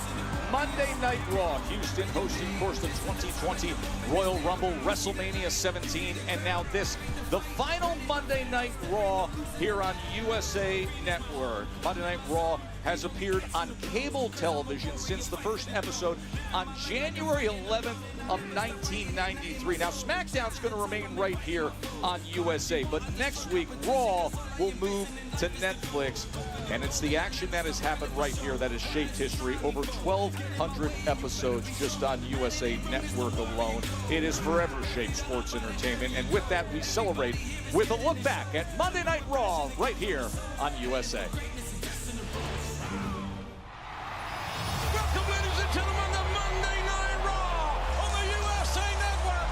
Speaker 6: Monday Night Raw. Houston hosting, of course, the 2020 Royal Rumble, WrestleMania 17, and now this, the final Monday Night Raw here on USA Network. Monday Night Raw has appeared on cable television since the first episode on January 11th of 1993. Now, SmackDown's going to remain right here on USA, but next week, Raw will move to Netflix, and it's the action that has happened right here that has shaped history. Over 1,200 episodes just on USA Network alone. It has forever shaped sports entertainment, and with that, we celebrate with a look back at Monday Night Raw right here on USA.
Speaker 2: Welcome, ladies and gentlemen, to Monday Night Raw on the USA Network.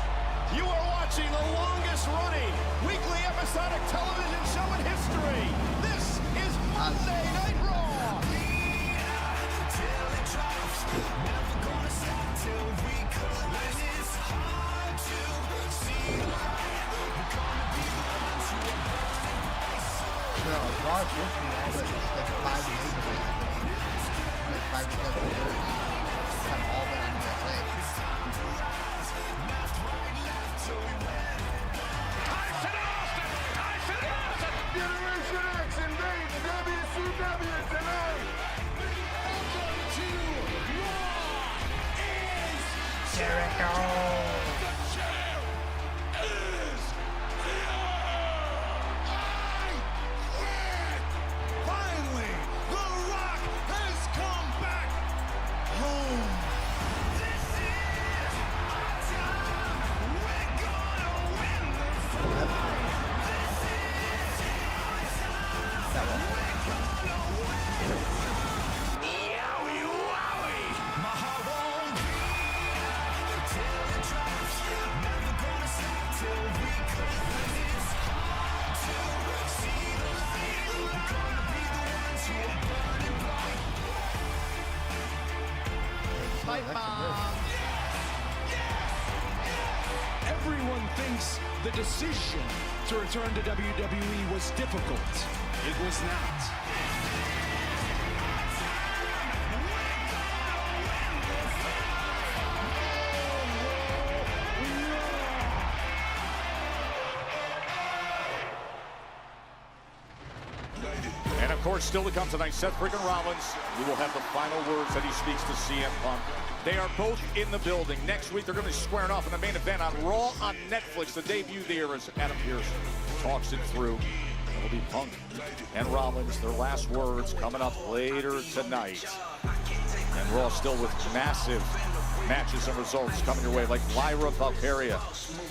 Speaker 2: You are watching the longest-running weekly episodic television show in history. This is Monday Night Raw.
Speaker 1: Raw is supposed to be all this like 5 days away. Like 5 to 7 years. Have all been on USA.
Speaker 3: Generation X invades WCW tonight.
Speaker 2: Welcome to Raw is
Speaker 1: Jericho.
Speaker 2: The chair is here. I quit. Finally, The Rock has come back home. This is our time. We're gonna win the fight. This is our time. We're gonna win. Yowie wowie. My won't be till it drops. Never gonna stop till we come. It's hard to see the light. We're gonna be the ones who are burning bright.
Speaker 3: Everyone thinks the decision to return to WWE was difficult. It was not.
Speaker 6: And of course, still to come tonight, Seth freaking Rollins. We will have the final words that he speaks to CM Punk. They are both in the building. Next week, they're going to be squaring off in the main event on Raw on Netflix. The debut there as Adam Pearce talks it through. It'll be Punk and Rollins. Their last words coming up later tonight. And Raw still with massive matches and results coming your way, like Lyra Valkyria.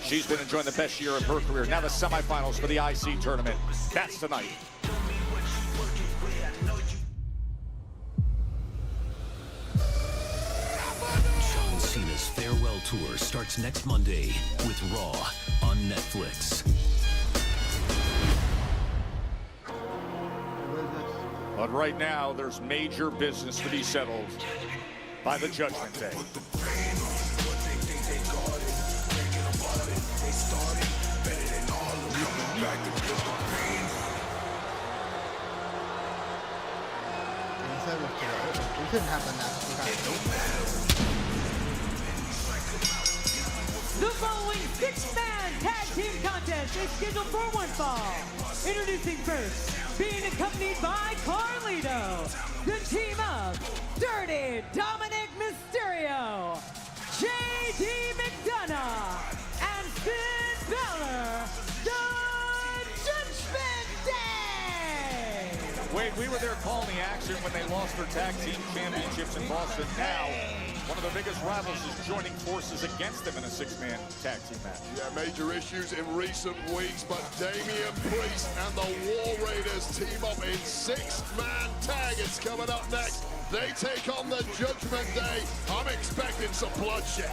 Speaker 6: She's been enjoying the best year of her career. Now the semifinals for the IC tournament. That's tonight.
Speaker 18: John Cena's farewell tour starts next Monday with Raw on Netflix.
Speaker 6: But right now, there's major business to be settled by the Judgment Day.
Speaker 12: The following six-man tag team contest is scheduled for one fall. Introducing first, being accompanied by Carlito, the team of Dirty Dominic Mysterio, J.D. McDonough, and Finn Balor, the Judgment Day!
Speaker 6: Wade, we were there calling the action when they lost their tag team championships in Boston. Now, one of their biggest rivals is joining forces against them in a six-man tag team match.
Speaker 7: Yeah, major issues in recent weeks, but Damian Priest and the War Raiders team up in six-man tag. It's coming up next. They take on the Judgment Day. I'm expecting some bloodshed.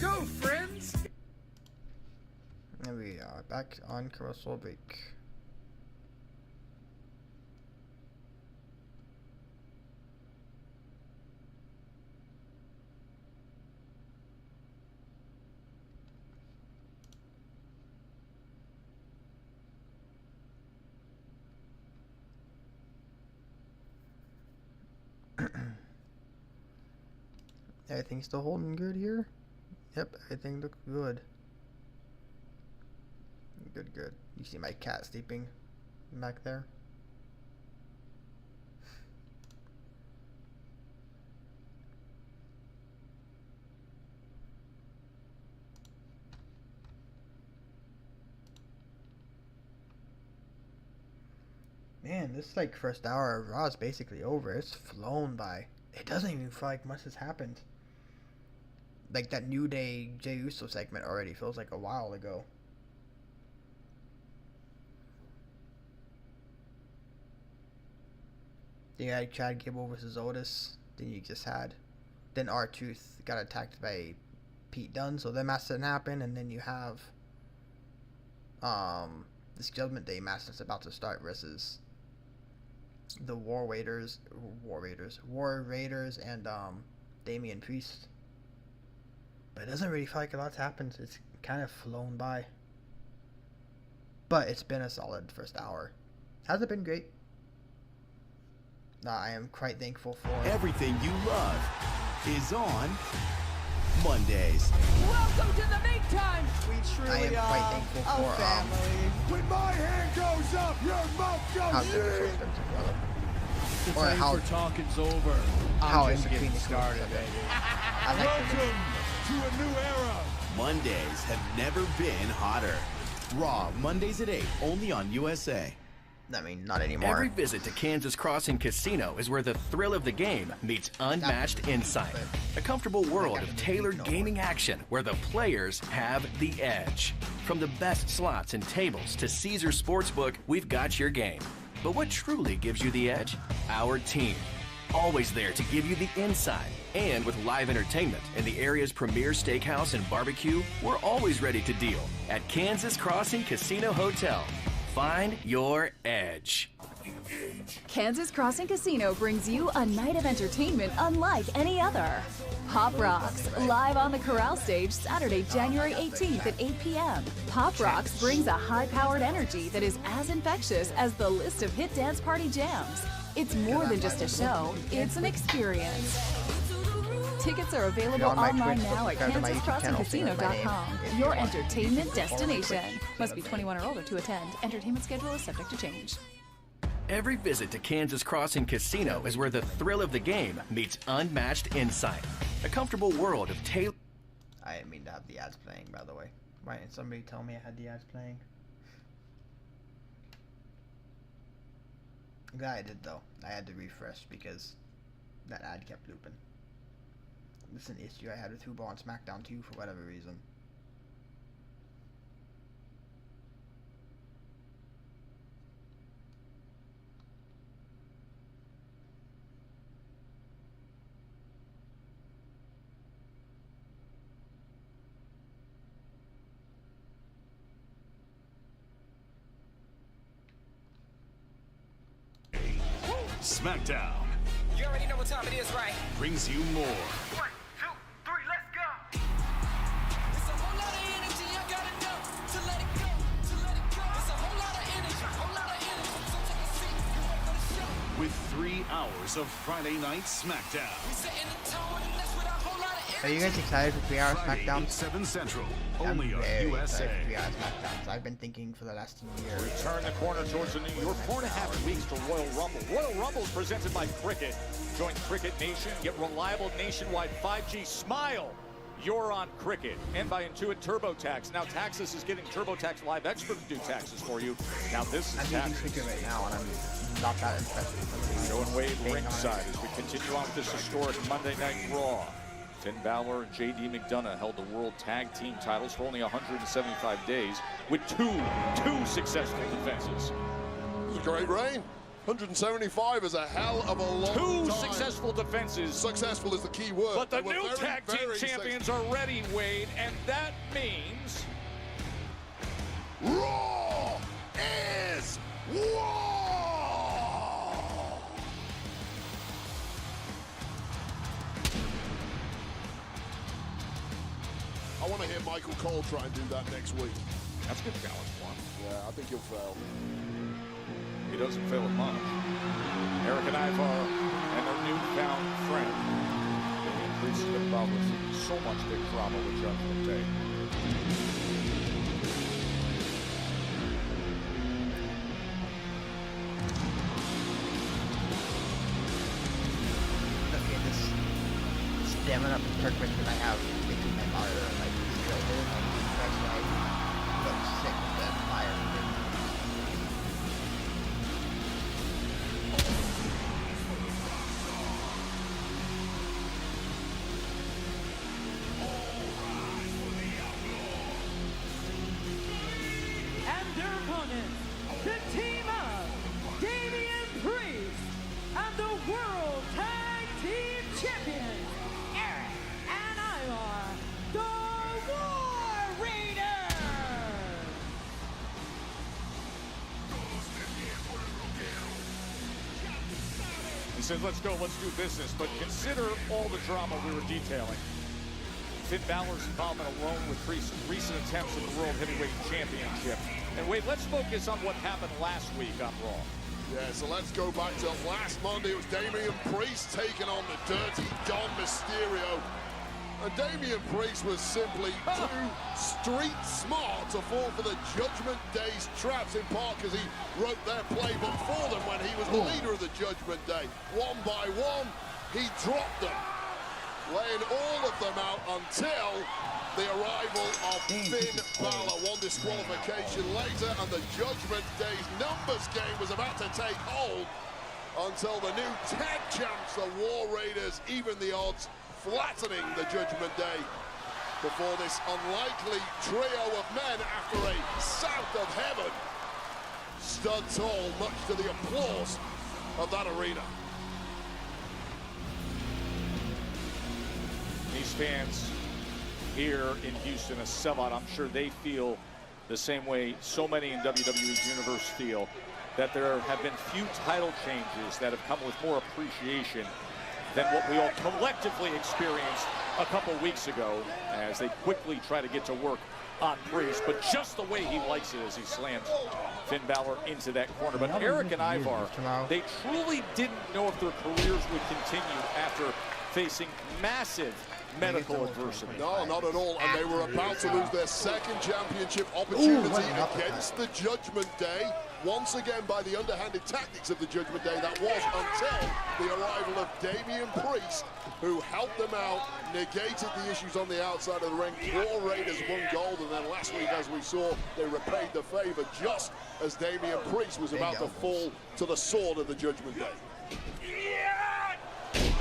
Speaker 21: Go, friends!
Speaker 1: There we are, back on commercial break. Everything's still holding good here? Yep, everything looks good. Good. You see my cat sleeping back there? Man, this like first hour of Raw is basically over. It's flown by. It doesn't even feel like much has happened. Like that New Day Jey Uso segment already feels like a while ago. Then you had Chad Gable versus Otis. Then you just had, then R-Truth got attacked by Pete Dunne, so that match didn't happen. And then you have this Judgment Day match that's about to start versus the War Raiders and Damian Priest. But it doesn't really feel like a lot's happened. It's kind of flown by. But it's been a solid first hour. Has it been great? I am quite thankful for
Speaker 22: everything you love is on Mondays.
Speaker 12: Welcome to the big time.
Speaker 13: We truly
Speaker 1: I am quite thankful for
Speaker 13: family.
Speaker 3: When my hand goes up, your mouth goes in.
Speaker 1: Or how
Speaker 21: talking's over.
Speaker 1: How
Speaker 21: I'm
Speaker 1: in
Speaker 21: just
Speaker 1: between
Speaker 21: getting
Speaker 1: the
Speaker 21: started, baby.
Speaker 1: I like
Speaker 3: Welcome to a new era.
Speaker 22: Mondays have never been hotter. Raw, Mondays at 8, only on USA.
Speaker 1: I mean, not anymore.
Speaker 23: Every visit to Kansas Crossing Casino is where the thrill of the game meets unmatched insight. A comfortable world of tailored gaming action where the players have the edge. From the best slots and tables to Caesars Sportsbook, we've got your game. But what truly gives you the edge? Our team. Always there to give you the inside. And with live entertainment and the area's premier steakhouse and barbecue, we're always ready to deal at Kansas Crossing Casino Hotel. Find your edge.
Speaker 24: Kansas Crossing Casino brings you a night of entertainment unlike any other. Pop Rocks, live on the Corral stage Saturday, January 18th at 8 p.m. Pop Rocks brings a high-powered energy that is as infectious as the list of hit dance party jams. It's more than just a show, it's an experience. Tickets are available online now at KansasCrossingCasino.com. Your entertainment destination. Must be 21 or older to attend. Entertainment schedule is subject to change.
Speaker 23: Every visit to Kansas Crossing Casino is where the thrill of the game meets unmatched insight. A comfortable world of tailored...
Speaker 1: I didn't mean to have the ads playing, by the way. Why didn't somebody tell me I had the ads playing? I'm glad I did, though. I had to refresh because that ad kept looping. This is an issue I had with Fubo on SmackDown 2 for whatever reason.
Speaker 2: SmackDown.
Speaker 4: You already know what time it is, right?
Speaker 2: Brings you more.
Speaker 4: 1, 2, 3, let's go. It's a whole lot of energy, I gotta know to let it go, to let it go. It's a whole lot of energy, whole lot of energy. So take a seat, you wait for the show.
Speaker 2: With 3 hours of Friday Night SmackDown.
Speaker 4: We setting the tone, and that's with a whole lot of energy.
Speaker 1: Are you guys excited for 3 hour SmackDown?
Speaker 2: 7 Central.
Speaker 1: I'm
Speaker 2: Only on
Speaker 1: very
Speaker 2: USA.
Speaker 1: excited for 3 hour SmackDowns. I've been thinking for the last 2 years.
Speaker 6: We turn the corner towards the New York 4.5 weeks to Royal Rumble. Royal Rumble is presented by Cricket. Join Cricket Nation. Get reliable nationwide 5G. Smile. You're on Cricket. And by Intuit TurboTax. Now Taxes is getting TurboTax Live Expert to do taxes for you. Now this is
Speaker 1: I'm using Cricket right now, and I'm not that impressed with
Speaker 6: Joe and Wade ringside as we continue on with this historic Monday Night Raw. Finn Balor and J.D. McDonough held the World Tag Team titles for only 175 days with two successful defenses.
Speaker 7: It was a great reign. 175 is a hell of a long time.
Speaker 6: 2 successful defenses.
Speaker 7: Successful is the key word.
Speaker 6: But the new tag team champions are ready, Wade, and that means...
Speaker 7: Raw is War! I want to hear Michael Cole try and do that next week.
Speaker 6: That's a good challenge for him.
Speaker 7: Yeah, I think he'll fail.
Speaker 6: He doesn't fail at much. Eric and Ivar and their newfound friend. They increased the bout with so much big drama with Judgment Day.
Speaker 1: Okay, this damming up the Kirkman that I have making my monitor like straighter and that's like looks sick with that fire thing.
Speaker 12: And their opponents, the team of Damian Priest and the World Tag Team Champions, Eric and Ivar, the War Raiders!
Speaker 6: He says, let's go, let's do business, but consider all the drama we were detailing. Finn Balor's involvement alone with recent attempts at the World Heavyweight Championship. And Wade, let's focus on what happened last week on Raw.
Speaker 7: Yeah, so let's go back to last Monday. It was Damian Priest taking on the Dirty Dom Mysterio. And Damian Priest was simply too street smart to fall for the Judgment Day's traps, in part because he wrote their playbook for them when he was the leader of the Judgment Day. One by one, he dropped them, laying all of them out until the arrival of Finn Balor. One disqualification later, and the Judgment Day's numbers game was about to take hold until the new tag champs, the War Raiders, even the odds, flattening the Judgment Day before this unlikely trio of men after a South of Heaven stood tall, much to the applause of that arena.
Speaker 6: These fans here in Houston, a sellout. I'm sure they feel the same way so many in WWE's universe feel, that there have been few title changes that have come with more appreciation than what we all collectively experienced a couple weeks ago as they quickly try to get to work on Priest, but just the way he likes it as he slams Finn Balor into that corner. But Eric and Ivar, they truly didn't know if their careers would continue after facing massive medical adversity.
Speaker 7: No, not at all. And they were about to lose their second championship opportunity against the Judgment Day. Once again, by the underhanded tactics of the Judgment Day, that was until the arrival of Damian Priest, who helped them out, negated the issues on the outside of the ring. War Raiders won gold, and then last week, as we saw, they repaid the favor just as Damian Priest was about to fall to the sword of the Judgment Day.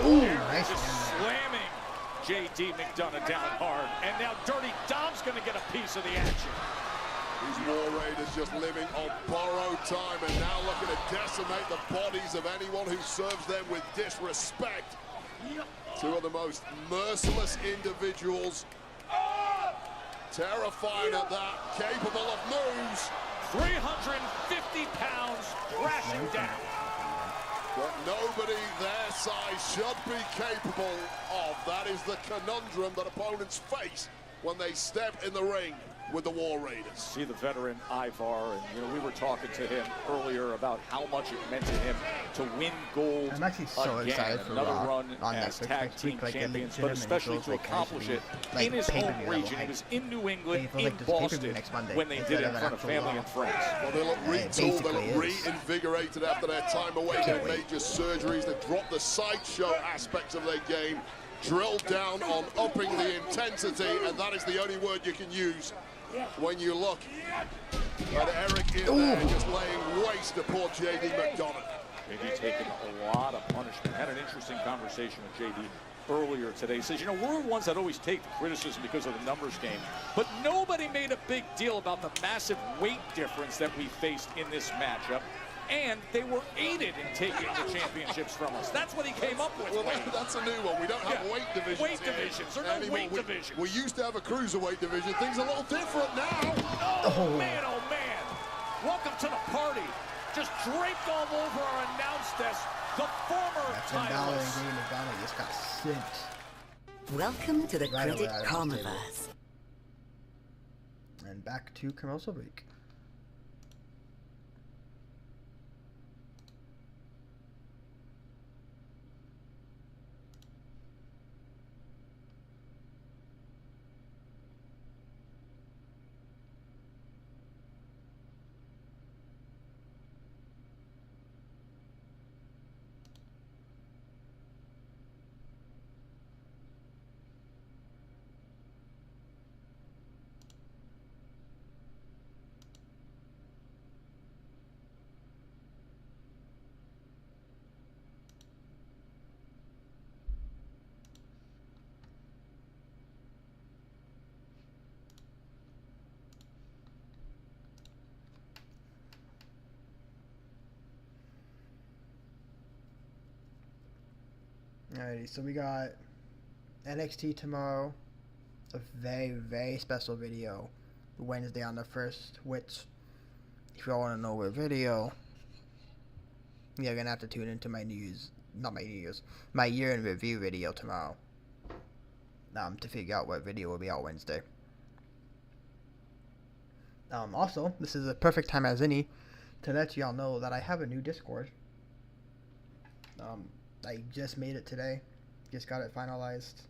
Speaker 6: Ooh, nice. Just slamming J.D. McDonough down hard, and now Dirty Dom's going to get a piece of the action.
Speaker 7: These War Raiders just living on borrowed time and now looking to decimate the bodies of anyone who serves them with disrespect. Two of the most merciless individuals. Terrifying at that, capable of moves.
Speaker 6: 350 pounds crashing down.
Speaker 7: What nobody their size should be capable of. That is the conundrum that opponents face when they step in the ring with the War Raiders.
Speaker 6: See the veteran Ivar, and we were talking to him earlier about how much it meant to him to win gold.
Speaker 1: I'm actually so excited for
Speaker 6: another
Speaker 1: Raw
Speaker 6: run
Speaker 1: on
Speaker 6: as
Speaker 1: Netflix
Speaker 6: tag
Speaker 1: next
Speaker 6: team
Speaker 1: week,
Speaker 6: champions, but especially to accomplish it
Speaker 1: like
Speaker 6: in his home region. He was in New England, in Boston, when they did it in front of family and friends.
Speaker 7: Well, they look retooled, they look reinvigorated after their time away from major surgeries. They dropped the sideshow aspects of their game, drilled down on upping the intensity, and that is the only word you can use when you look at Eric in there, just laying waste to poor J.D. McDonough.
Speaker 6: J.D. taking a lot of punishment. Had an interesting conversation with J.D. earlier today. He says, we're the ones that always take the criticism because of the numbers game, but nobody made a big deal about the massive weight difference that we faced in this matchup. And they were aided in taking the championships from us. That's what he came up with.
Speaker 7: Well, that's a new one. We don't have weight divisions.
Speaker 6: Weight divisions. There are no weight divisions.
Speaker 7: We used to have a cruiserweight division. Things are a little different now.
Speaker 6: Oh, man, oh, man. Welcome to the party. Just draped all over our announce desk, the former titles.
Speaker 1: just got sent.
Speaker 5: Welcome to the Critic Comiverse.
Speaker 1: And back to commercial break. Alrighty, so we got NXT tomorrow. It's a very, very special video. Wednesday on the 1st, which, if you all want to know what video, you're going to have to tune into my my year in review video tomorrow. To figure out what video will be out Wednesday. Also, this is a perfect time as any to let y'all know that I have a new Discord. I just made it today. Just got it finalized.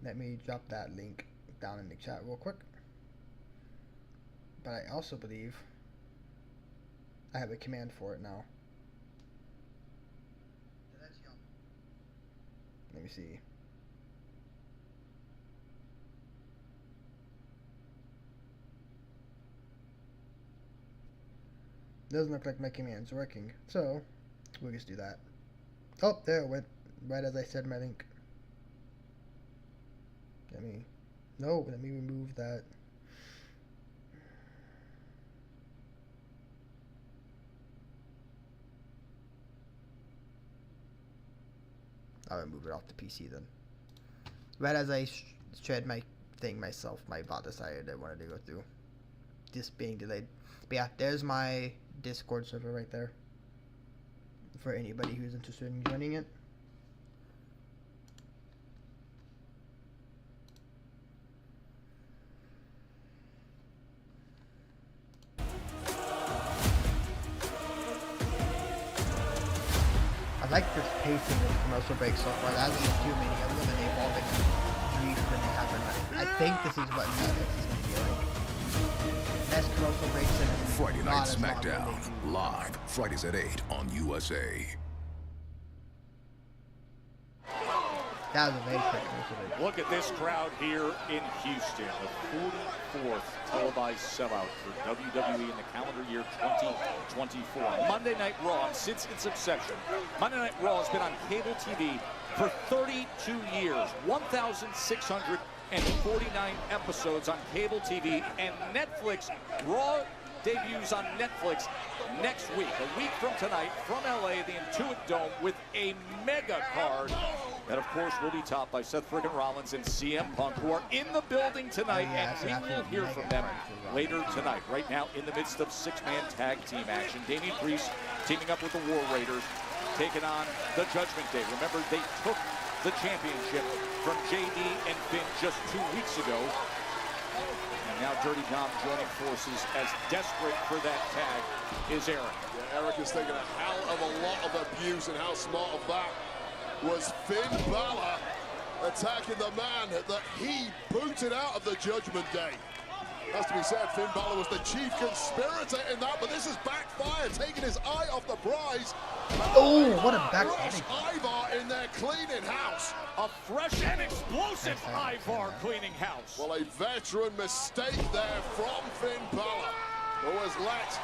Speaker 1: Let me drop that link down in the chat real quick. But I also believe I have a command for it now. Let me see. Doesn't look like my command's working, so we'll just do that. Oh, there it went. Right as I said my link. Let me remove that. I'll remove it off the PC then. Right as I shared my thing myself, my bot decided I wanted to go through. Just being delayed. But yeah, there's my Discord server right there. For anybody who's interested in joining it. I like this pacing of commercial breaks so far. That hasn't been too many other than they involving Dream when they have their night. I think this is what Netflix is going to be like. Best commercial breaks in
Speaker 18: Friday Night SmackDown, live, Fridays at 8 on USA.
Speaker 1: That was a very quick commercial break.
Speaker 6: Look at this crowd here in Houston, the 44th televised sellout for WWE in the calendar year 2024. Monday Night Raw, since its inception, Monday Night Raw has been on cable TV for 32 years, 1,649 episodes on cable TV, and Netflix. Raw debuts on Netflix next week, a week from tonight, from LA, the Intuit Dome, with a mega card that, of course, will be topped by Seth friggin' Rollins and CM Punk, who are in the building tonight, and we will hear from them later tonight. Right now, in the midst of six-man tag team action, Damian Priest teaming up with the War Raiders, taking on the Judgment Day. Remember, they took the championship from JD and Finn just 2 weeks ago. And now Dirty Dom joining forces, as desperate for that tag is Eric.
Speaker 7: Yeah, Eric is taking a hell of a lot of abuse, and how smart of that was Finn Balor attacking the man that he booted out of the Judgment Day. Has to be said, Finn Balor was the chief conspirator in that, but this has backfired, taking his eye off the prize.
Speaker 1: Oh, what a backfire.
Speaker 7: Ivar in there cleaning house.
Speaker 6: A fresh and explosive Ivar cleaning house.
Speaker 7: Well, a veteran mistake there from Finn Balor, who has let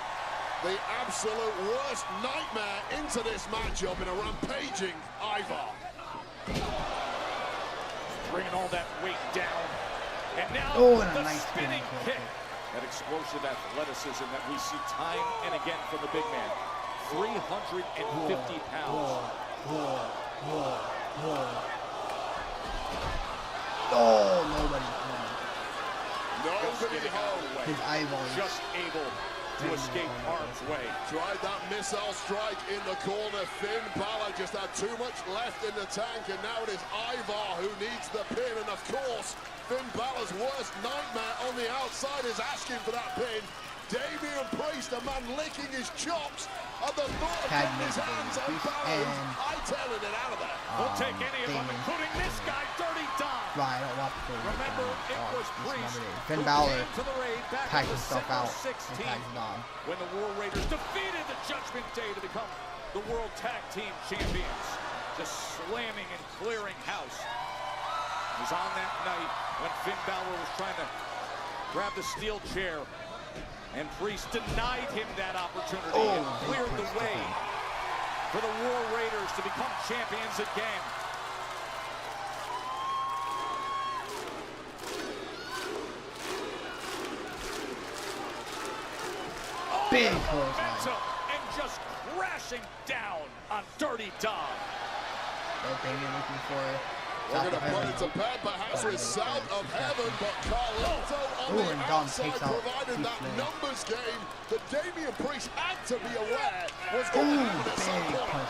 Speaker 7: the absolute worst nightmare into this matchup in a rampaging Ivar.
Speaker 6: Bringing all that weight down. And now the
Speaker 1: nice
Speaker 6: spinning kick. That explosive athleticism that we see time and again from the big man. 350 pounds.
Speaker 1: Oh, nobody.
Speaker 7: Nobody home.
Speaker 1: His eyeballs.
Speaker 6: Just able to escape harm's way.
Speaker 7: Tried that missile strike in the corner. Finn Balor just had too much left in the tank, and now it is Ivar who needs the pin. And of course, Finn Balor's worst nightmare on the outside is asking for that pin. Damian Priest, a man licking his chops at the thought of getting his hands on Balor, who's hightailing it out of there.
Speaker 6: We'll take any of them, including this guy, Dirty Dom.
Speaker 1: Right, I don't want to
Speaker 6: Remember, it was Priest
Speaker 1: Finn Balor tagged himself out and tagged Dom.
Speaker 6: When the War Raiders defeated the Judgment Day to become the World Tag Team Champions. Just slamming and clearing house. It was on that night when Finn Balor was trying to grab the steel chair, and Priest denied him that opportunity and cleared the way for the War Raiders to become champions again.
Speaker 1: Big close.
Speaker 6: And just crashing down on Dirty Dom.
Speaker 1: Damian looking for
Speaker 7: We're going to put it to bed, perhaps with South of Heaven, but Carlito on the outside provided that numbers game that Damian Priest had to be aware was going to happen at some point.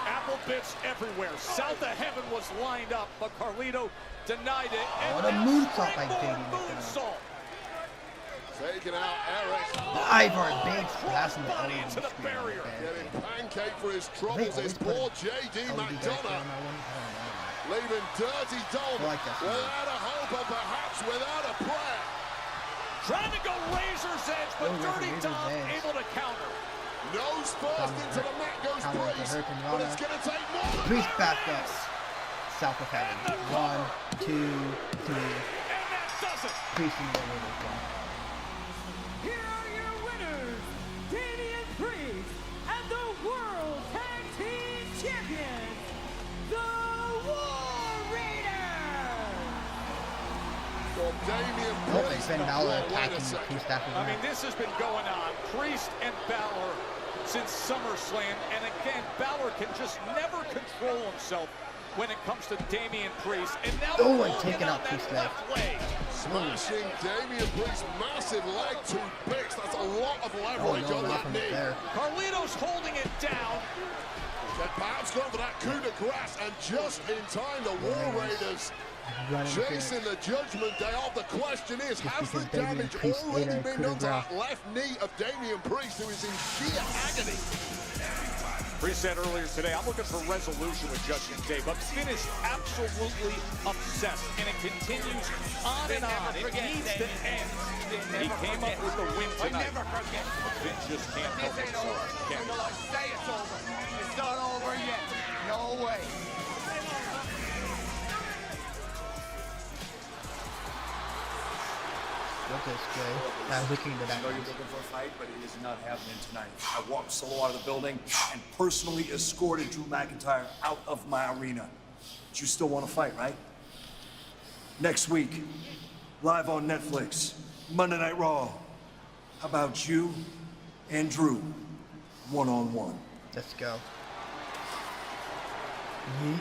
Speaker 6: Apple bits everywhere. South of Heaven was lined up, but Carlito denied it.
Speaker 1: What a moonsault by Damian.
Speaker 7: Taking out Eric.
Speaker 1: Ivar big splash
Speaker 7: into the barrier. Getting pancake for his troubles is poor JD McDonough. Leaving Dirty Dom without a hope or perhaps without a prayer.
Speaker 6: Trying to go razor's edge, but Dirty Dom able to counter.
Speaker 7: Nose first into the mat goes Priest, but it's going to take more.
Speaker 1: Priest back up. South of Heaven. 1, 2, 3.
Speaker 6: And that does it.
Speaker 1: Priest in the middle.
Speaker 12: Here are your winners, Damian Priest and the World Tag Team Champions, the War Raiders.
Speaker 7: Well, Damian Priest.
Speaker 6: I mean, this has been going on. Priest and Balor since SummerSlam, and again, Balor can just never control himself when it comes to Damian Priest, and now
Speaker 1: taking out Priest left
Speaker 6: leg.
Speaker 7: Smashing Damian Priest's massive leg to bits. That's a lot of leverage on that knee.
Speaker 6: Carlito's holding it down.
Speaker 7: Perhaps going for that coup de grace, and just in time, the War Raiders chasing the Judgment Day off. The question is, has the damage already been done to that left knee of Damian Priest, who is in sheer agony?
Speaker 6: Bree said earlier today, I'm looking for resolution with Judgment Day, but Finn is absolutely obsessed, and it continues on and on. It needs to end. He came up with the win tonight. Finn just can't help himself.
Speaker 2: Say it's over. It's not over yet. No way.
Speaker 1: Look at this guy. I was looking into that.
Speaker 9: I know you're looking for a fight, but it is not happening tonight. I walked solo out of the building and personally escorted Drew McIntyre out of my arena. But you still want to fight, right? Next week, live on Netflix, Monday Night Raw. How about you and Drew, one-on-one?
Speaker 1: Let's go. Yeet.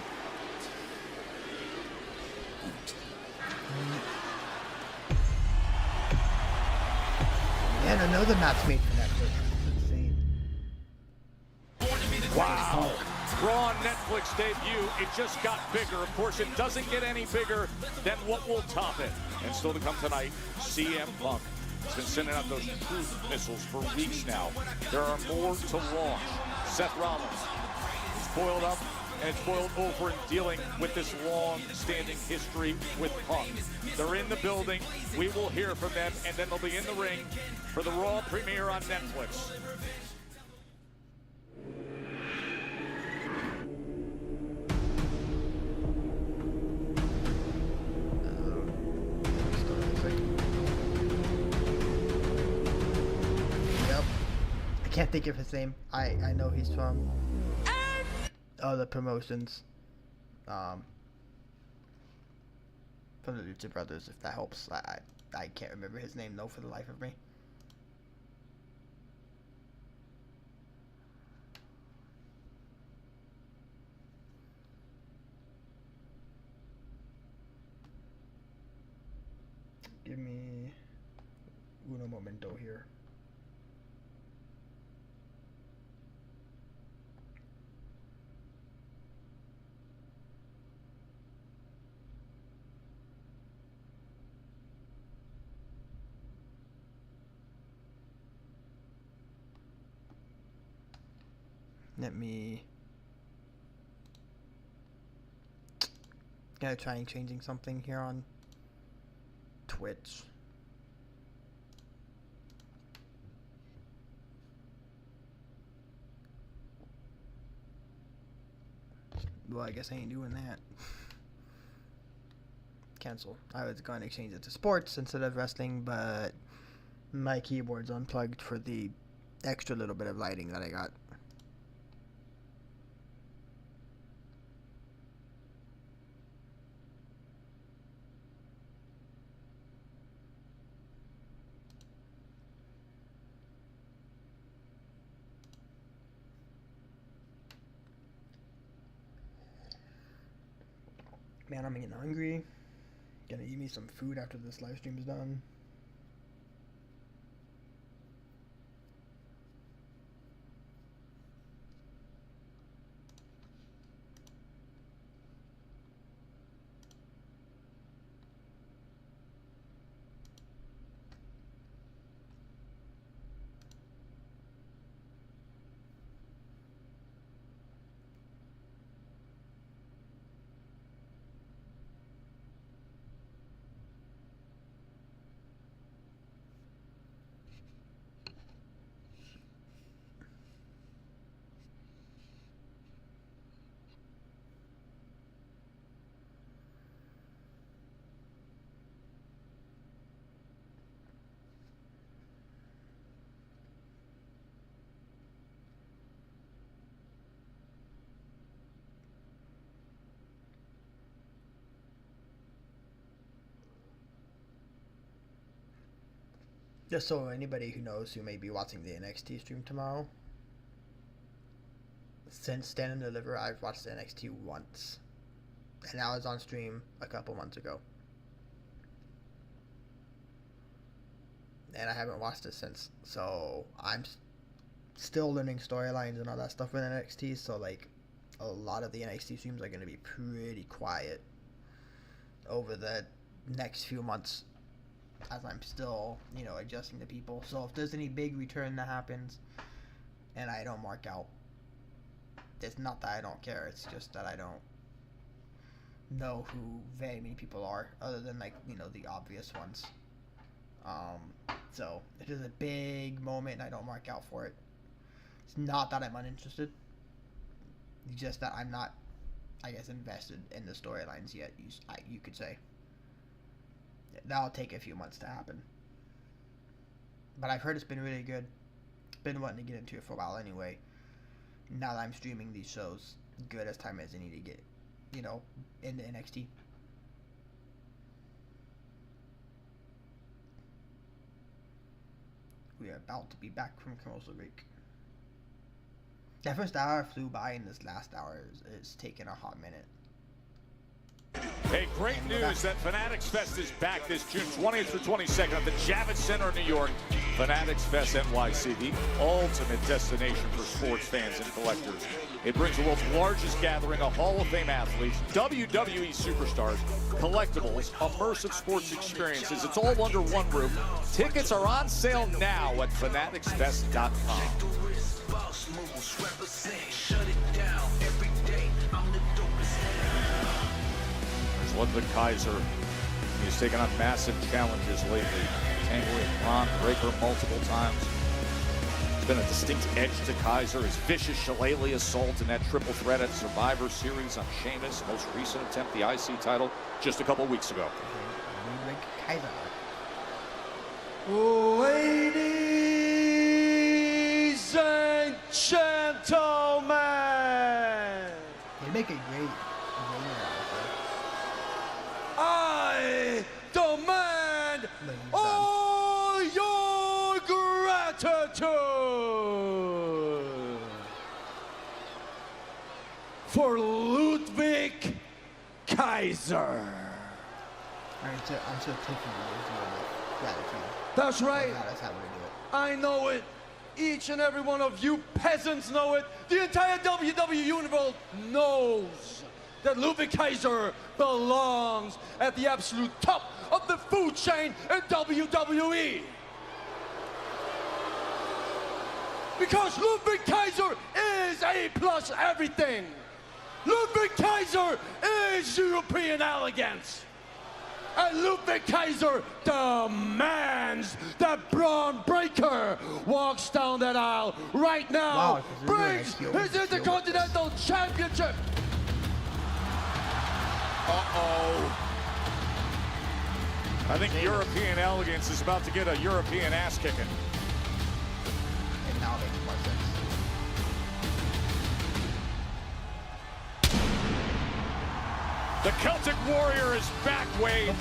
Speaker 1: Man, another match made for Netflix. This is insane.
Speaker 6: Wow. Raw on Netflix debut. It just got bigger. Of course, it doesn't get any bigger than what will top it. And still to come tonight, CM Punk. He's been sending out those truth missiles for weeks now. There are more to launch. Seth Rollins is boiled up and it's boiled over in dealing with this long-standing history with Punk. They're in the building. We will hear from them, and then they'll be in the ring for the Raw premiere on Netflix.
Speaker 1: Yep. I can't think of his name. I know he's from other promotions. From the Lucha Brothers, if that helps. I can't remember his name though for the life of me. Give me uno momento here. Let me gonna try and changing something here on Twitch. Well, I guess I ain't doing that. Cancel. I was going to change it to sports instead of wrestling, but my keyboard's unplugged for the extra little bit of lighting that I got. Man, I'm getting hungry. Gonna eat me some food after this live stream is done. Just so anybody who knows who may be watching the NXT stream tomorrow, since Stand and Deliver, I've watched NXT once, and I was on stream a couple months ago, and I haven't watched it since. So I'm still learning storylines and all that stuff with NXT. So like, a lot of the NXT streams are going to be pretty quiet over the next few months, as I'm still, you know, adjusting to people. So if there's any big return that happens and I don't mark out, it's not that I don't care. It's just that I don't know who very many people are, other than like, you know, the obvious ones. So it is a big moment, and I don't mark out for it. It's not that I'm uninterested. It's just that I'm not, I guess, invested in the storylines yet. You could say that'll take a few months to happen. But I've heard it's been really good. Been wanting to get into it for a while anyway. Now that I'm streaming these shows, good as time as I need to get, you know, into NXT. We are about to be back from commercial break. That first hour flew by, and this last hour is taking a hot minute.
Speaker 6: Hey, great news that Fanatics Fest is back this June 20th through 22nd at the Javits Center in New York. Fanatics Fest NYC, the ultimate destination for sports fans and collectors. It brings the world's largest gathering of Hall of Fame athletes, WWE superstars, collectibles, immersive sports experiences. It's all under one roof. Tickets are on sale now at fanaticsfest.com. Ludwig Kaiser. He's taken on massive challenges lately, tangling Ron Breaker multiple times. There's been a distinct edge to Kaiser. His vicious shillelagh assault in that triple threat at Survivor Series on Sheamus. Most recent attempt, the IC title, just a couple weeks ago.
Speaker 1: Ludwig Kaiser.
Speaker 3: Ladies and gentlemen,
Speaker 1: they make a great
Speaker 3: I demand all your gratitude for Ludwig Kaiser.
Speaker 1: I'm so taking gratitude.
Speaker 3: That's right.
Speaker 1: That's how we do it.
Speaker 3: I know it. Each and every one of you peasants know it. The entire WWE universe knows that Ludwig Kaiser belongs at the absolute top of the food chain in WWE. Because Ludwig Kaiser is A+ everything. Ludwig Kaiser is European elegance. And Ludwig Kaiser demands that Braun Breaker walks down that aisle right now, brings his Intercontinental Championship.
Speaker 6: Uh-oh. I think European elegance is about to get a European ass kicking.
Speaker 1: And now makes more sense.
Speaker 6: The Celtic Warrior is back, Wade.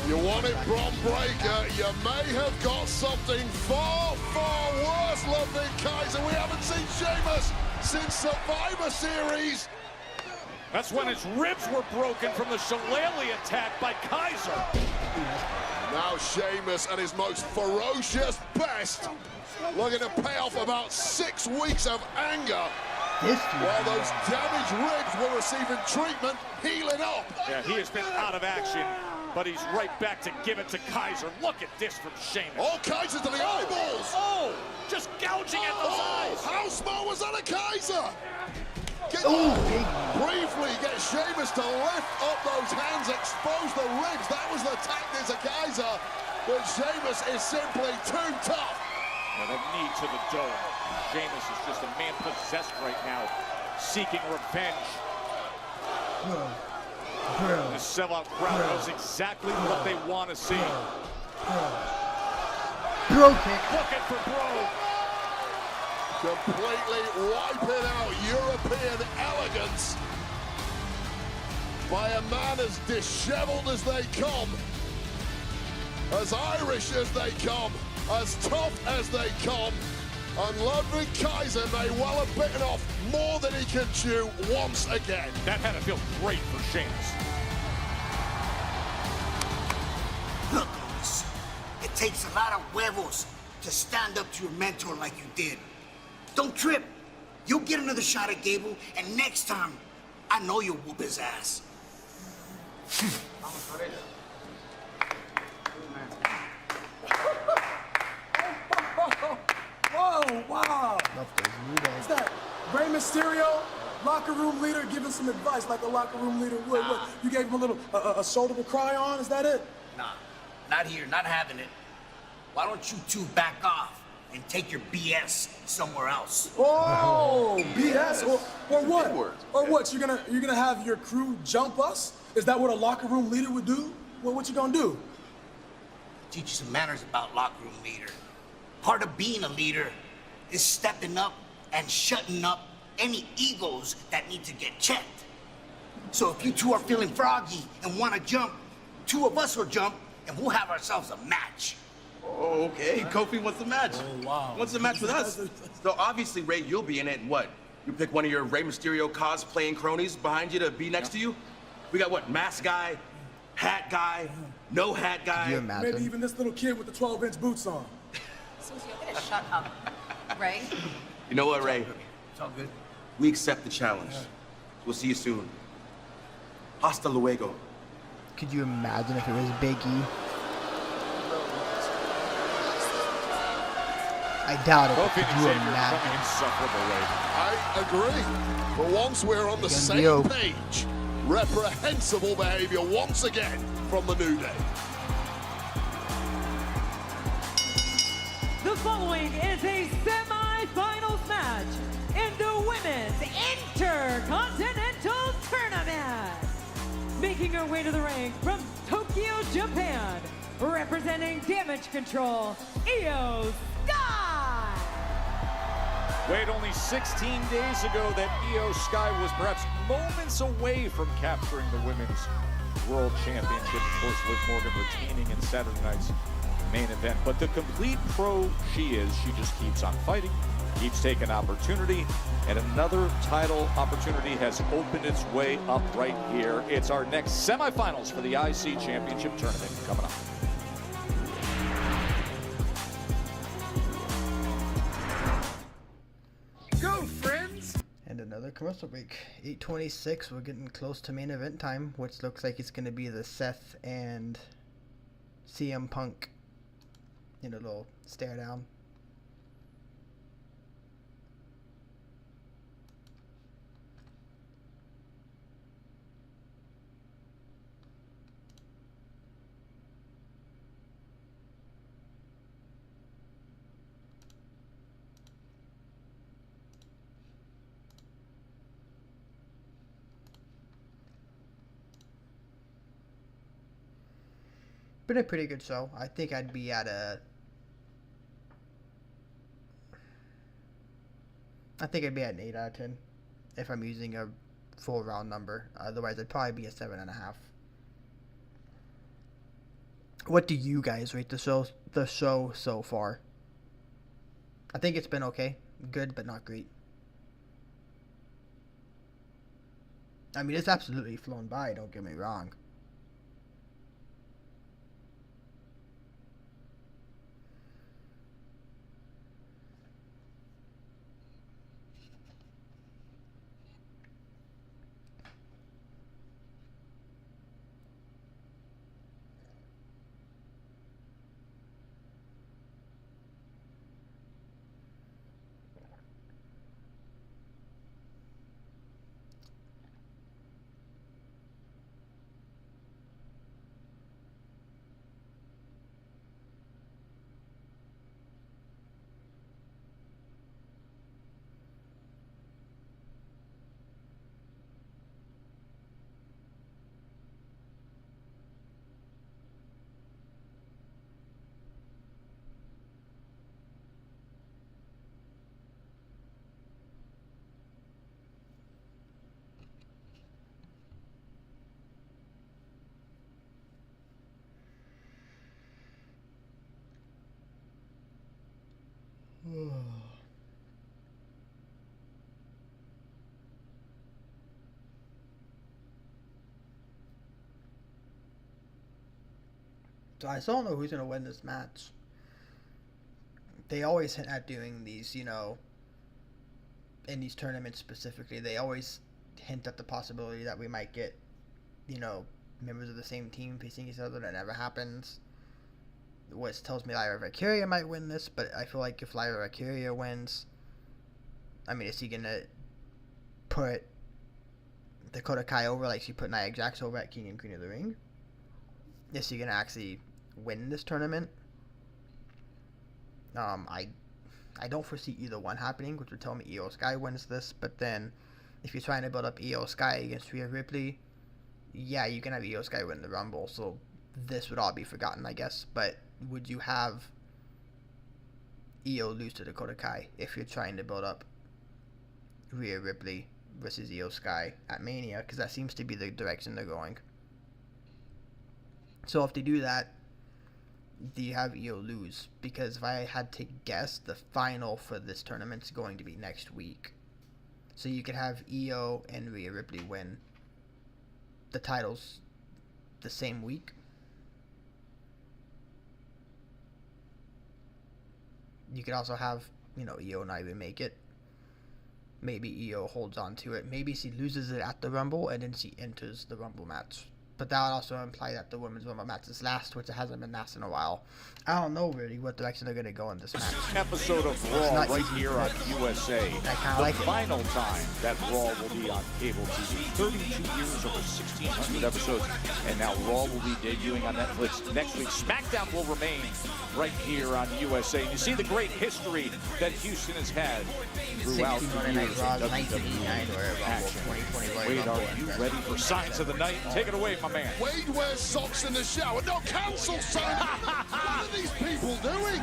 Speaker 7: You wanted Braun Breaker, you may have got something far, far worse, Ludwig Kaiser. We haven't seen Sheamus since Survivor Series.
Speaker 6: That's when his ribs were broken from the shillelagh attack by Kaiser.
Speaker 7: Now Sheamus at his most ferocious best, looking to pay off about 6 weeks of anger. While those damaged ribs were receiving treatment, healing up.
Speaker 6: Yeah, he has been out of action, but he's right back to give it to Kaiser. Look at this from Sheamus.
Speaker 7: Oh, Kaiser to the eyeballs.
Speaker 6: Oh, just gouging at those eyes.
Speaker 7: How smart was that, a Kaiser? Briefly get Sheamus to lift up those hands, expose the ribs. That was the tactics of Kaiser, but Sheamus is simply too tough.
Speaker 6: And a knee to the dome. Sheamus is just a man possessed right now, seeking revenge. The sellout crowd knows exactly what they want to see.
Speaker 1: Bro kick.
Speaker 6: Looking for Bro.
Speaker 7: Completely wiping out European elegance by a man as disheveled as they come, as Irish as they come, as tough as they come, and Ludwig Kaiser may well have bitten off more than he can chew once again.
Speaker 6: That had to feel great for Sheamus.
Speaker 10: Look, Lewis, it takes a lot of huevos to stand up to your mentor like you did. Don't trip. You'll get another shot at Gable, and next time, I know you'll whoop his ass.
Speaker 3: Whoa, wow. Is that Rey Mysterio?
Speaker 11: locker room leader giving some advice like a locker room leader would. What, you gave him a little a shoulder to cry on? Is that it?
Speaker 10: Nah, not here, not having it. Why don't you two back off and take your BS somewhere else?
Speaker 11: Oh, BS or what? Or what? You're gonna have your crew jump us? Is that what a locker room leader would do? What you gonna do?
Speaker 10: Teach you some manners about locker room leader. Part of being a leader is stepping up and shutting up any egos that need to get checked. So if you two are feeling froggy and want to jump, two of us will jump and we'll have ourselves a match.
Speaker 14: Oh, okay. Kofi wants a match.
Speaker 11: Oh, wow.
Speaker 14: Wants a match with us. So obviously, Ray, you'll be in it. And what? You pick one of your Rey Mysterio cosplaying cronies behind you to be next to you? We got what? Mask guy, hat guy, no hat guy.
Speaker 1: Could you imagine?
Speaker 11: Maybe even this little kid with the 12-inch boots on.
Speaker 15: Susie, you're gonna shut up, Ray.
Speaker 14: You know what, Ray?
Speaker 10: It's all good.
Speaker 14: We accept the challenge. We'll see you soon. Hasta luego.
Speaker 1: Could you imagine if it was Big E? I doubt it. But could you imagine?
Speaker 7: I agree. For once, we're on the same page. Reprehensible behavior once again from the New Day.
Speaker 12: The following is a semi-finals match in the Women's Intercontinental Tournament. Making her way to the ring from Tokyo, Japan, representing Damage Control, Io Sky.
Speaker 6: Wait, only 16 days ago that Io Sky was perhaps moments away from capturing the Women's World Championship. Of course, Liv Morgan retaining in Saturday night's main event. But the complete pro she is, she just keeps on fighting, keeps taking opportunity, and another title opportunity has opened its way up right here. It's our next semifinals for the IC Championship Tournament coming up.
Speaker 11: Go, friends!
Speaker 1: And another commercial break. 8:26. We're getting close to main event time, which looks like it's going to be the Seth and CM Punk in a little stare down. Been a pretty good show. I think I'd be at a... I think I'd be at an 8 out of 10 if I'm using a full round number. Otherwise, I'd probably be a 7.5. What do you guys rate the show so far? I think it's been okay. Good, but not great. I mean, it's absolutely flown by, don't get me wrong. So I still don't know who's going to win this match. They always hint at doing these, you know, in these tournaments specifically, they always hint at the possibility that we might get, you know, members of the same team facing each other. That never happens. Which tells me Lyra Valkyria might win this, but I feel like if Lyra Valkyria wins, I mean, is he going to put Dakota Kai over like she put Nia Jax over at King and Queen of the Ring, is she gonna actually win this tournament? I don't foresee either one happening, which would tell me Io Sky wins this. But then, if you're trying to build up Io Sky against Rhea Ripley, yeah, you can have Io Sky win the Rumble. So this would all be forgotten, I guess. But would you have Io lose to Dakota Kai if you're trying to build up Rhea Ripley versus Io Sky at Mania? Because that seems to be the direction they're going. So if they do that, do you have Io lose? Because if I had to guess, the final for this tournament is going to be next week. So you could have Io and Rhea Ripley win the titles the same week. You could also have, Io not even make it. Maybe Io holds on to it. Maybe she loses it at the Rumble and then she enters the Rumble match. But that would also imply that the Women's Rumble match is last, which it hasn't been last in a while. I don't know really what direction they're going to go in this match.
Speaker 6: Episode of Raw right here on USA.
Speaker 1: I kind of like it.
Speaker 6: The final time that Raw will be on cable TV. 32 years, over 1,600 episodes. And now Raw will be debuting on Netflix next week. SmackDown will remain right here on USA. And you see the great history that Houston has had throughout the years of WWE action. Wade, are you ready for Signs of the Night? Take it away, my man.
Speaker 7: Wade wears socks in the shower. No, cancel, son. What are these people doing?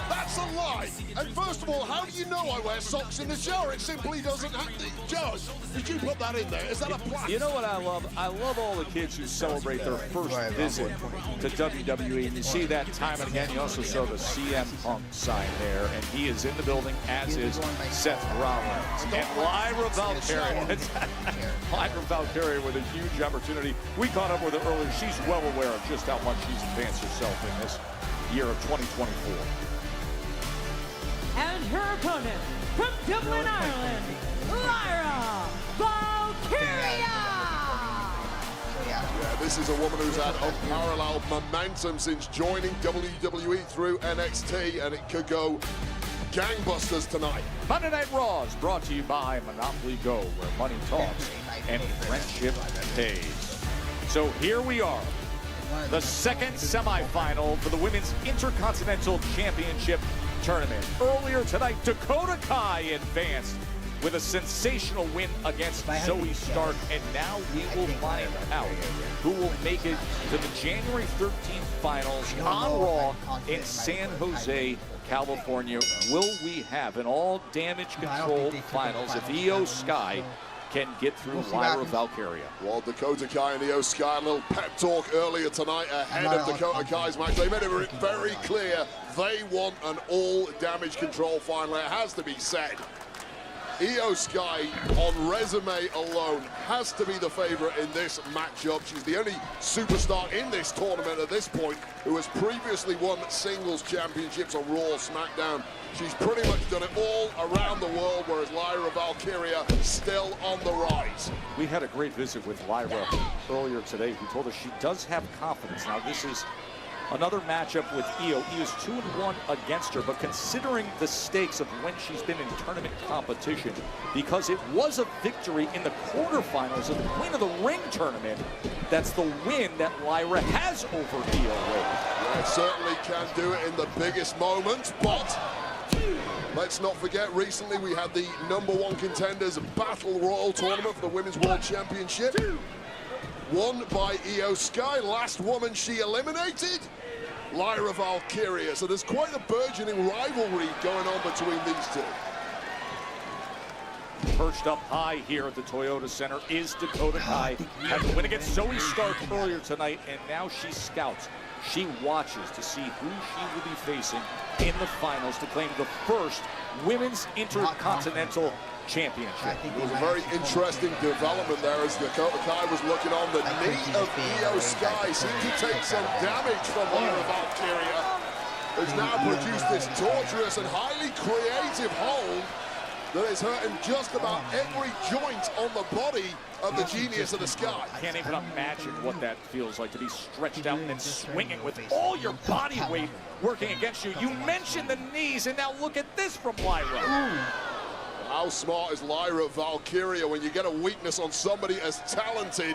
Speaker 7: That's a lie. And first of all, how do you know I wear socks in the shower? It simply doesn't happen. Judge, did you put that in there? Is that a plaque?
Speaker 6: You know what I love? I love all the kids who celebrate their first visit to WWE. And you see that time and again. You also saw the CM Punk sign there. And he is in the building, as is Seth Rollins. And Lyra Valkyria. Lyra Valkyria with a huge opportunity. We caught up with her earlier. She's well aware of just how much she's advanced herself in this year of 2024.
Speaker 12: And her opponent from Dublin, Ireland, Lyra Valkyria!
Speaker 7: Yeah, this is a woman who's had unparalleled momentum since joining WWE through NXT, and it could go gangbusters tonight.
Speaker 6: Monday Night RAW is brought to you by Monopoly Go, where money talks and friendship pays. So here we are, the second semifinal for the Women's Intercontinental Championship Tournament. Earlier tonight, Dakota Kai advanced with a sensational win against Zoe Stark, and now we will find out who will make it to the January 13th finals on Raw in San Jose, California. Will we have an all damage control finals if Io Sky can get through Lyra Valkyria?
Speaker 7: Well, Dakota Kai and Io Sky, a little pep talk earlier tonight ahead of Dakota Kai's match. They made it very clear they want an all damage control final. It has to be said. Io Sky, on resume alone, has to be the favorite in this matchup. She's the only superstar in this tournament at this point who has previously won singles championships on Raw, SmackDown. She's pretty much done it all around the world, whereas Lyra Valkyria still on the rise.
Speaker 6: We had a great visit with Lyra earlier today, who told us she does have confidence. Now, this is another matchup with Io. Io's 2-1 against her, but considering the stakes of when she's been in tournament competition, because it was a victory in the quarterfinals of the Queen of the Ring tournament, that's the win that Lyra has over Io.
Speaker 7: Yeah, certainly can do it in the biggest moments, but let's not forget, recently we had the #1 contenders Battle Royal tournament for the Women's World Championship. Won by Io Sky, last woman she eliminated, Lyra Valkyria. So there's quite a burgeoning rivalry going on between these two.
Speaker 6: Perched up high here at the Toyota Center is Dakota Kai. Had the win against Zoe Stark earlier tonight, and now she scouts. She watches to see who she will be facing in the finals to claim the first Women's Intercontinental Championship.
Speaker 7: It was a very interesting development there as Dakota Kai was looking on. The knee of Io Sky seemed to take some damage from Lyra Valkyria, who's now produced this torturous and highly creative hold that is hurting just about every joint on the body of the Genius of the Sky.
Speaker 6: I can't even imagine what that feels like to be stretched out and then swinging with all your body weight working against you. You mentioned the knees, and now look at this from Lyra.
Speaker 7: How smart is Lyra Valkyria when you get a weakness on somebody as talented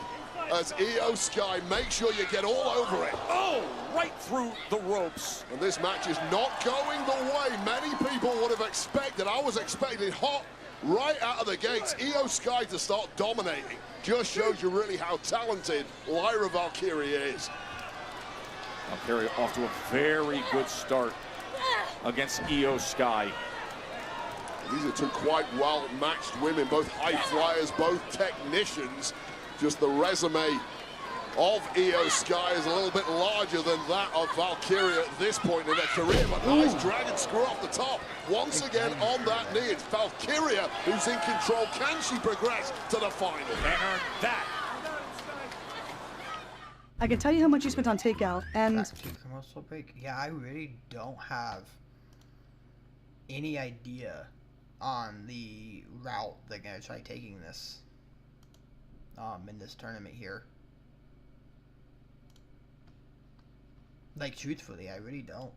Speaker 7: as Io Sky? Make sure you get all over it.
Speaker 6: Oh, right through the ropes.
Speaker 7: And this match is not going the way many people would have expected. I was expecting hot right out of the gates. Io Sky to start dominating. Just shows you really how talented Lyra Valkyria is.
Speaker 6: Valkyria off to a very good start against Io Sky.
Speaker 7: These are two quite well-matched women, both high flyers, both technicians. Just the resume of Io Sky is a little bit larger than that of Valkyria at this point in their career, but nice dragon screw off the top. Once again on that knee, it's Valkyria who's in control. Can she progress to the final?
Speaker 6: And earn that.
Speaker 16: I can tell you how much you spent on takeout, and...
Speaker 1: Commercial break. Yeah, I really don't have any idea on the route they're going to try taking this in this tournament here. Like, truthfully, I really don't.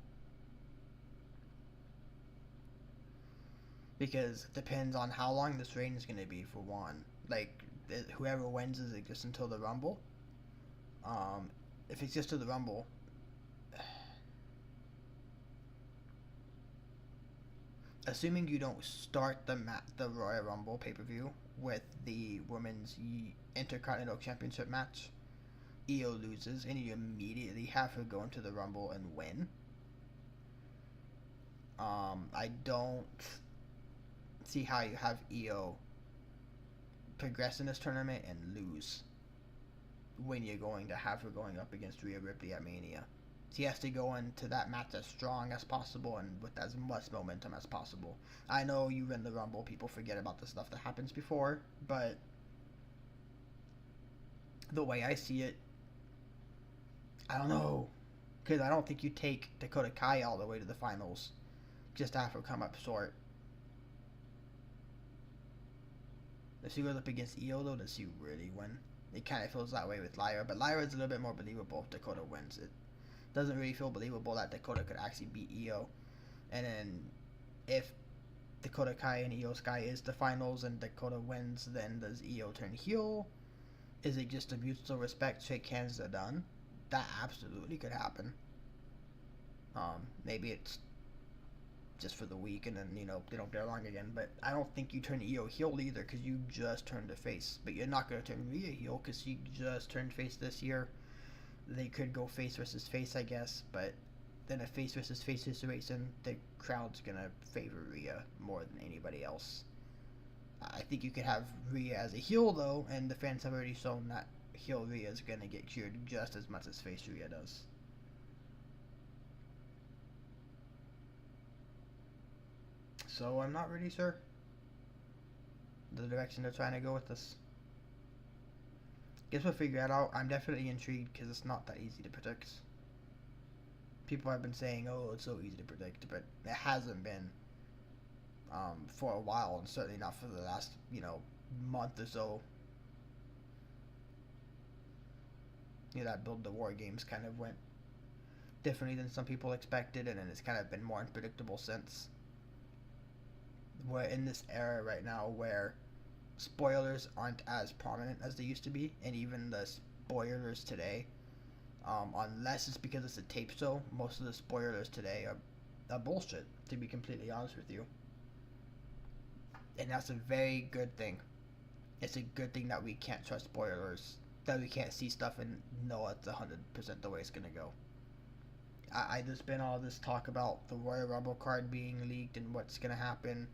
Speaker 1: Because it depends on how long this reign is going to be, for one. Like, whoever wins is it just until the Rumble? If it's just to the Rumble, assuming you don't start the Royal Rumble pay-per-view with the Women's Intercontinental Championship match, Io loses, and you immediately have her go into the Rumble and win. I don't see how you have Io progress in this tournament and lose when you're going to have her going up against Rhea Ripley at Mania. She has to go into that match as strong as possible and with as much momentum as possible. I know you win the Rumble, people forget about the stuff that happens before, but the way I see it, I don't know, because I don't think you take Dakota Kai all the way to the finals just to have her come up short. If she goes up against Io, though, does she really win? It kind of feels that way with Lyra, but Lyra is a little bit more believable if Dakota wins. It doesn't really feel believable that Dakota could actually beat Io. And then if Dakota Kai and Io Sky is the finals and Dakota wins, then does Io turn heel? Is it just a mutual respect, shake hands, they're done? That absolutely could happen. Maybe it's just for the week and then, you know, they don't get along again. But I don't think you turn Io heel either, because you just turned her face. But you're not going to turn Rhea heel because she just turned face this year. They could go face versus face, I guess. But then a face versus face situation, the crowd's going to favor Rhea more than anybody else. I think you could have Rhea as a heel, though, and the fans have already shown that heel Rhea is going to get cheered just as much as face Rhea does. So I'm not really sure the direction they're trying to go with this. Guess we'll figure that out. I'm definitely intrigued because it's not that easy to predict. People have been saying, oh, it's so easy to predict, but it hasn't been for a while, and certainly not for the last, you know, month or so. You know, that Build the War games kind of went differently than some people expected, and then it's kind of been more unpredictable since. We're in this era right now where spoilers aren't as prominent as they used to be, and even the spoilers today, unless it's because it's a tape show, most of the spoilers today are bullshit, to be completely honest with you. And that's a very good thing. It's a good thing that we can't trust spoilers, that we can't see stuff and know it's 100% the way it's gonna go. There's been all this talk about the Royal Rumble card being leaked and what's gonna happen.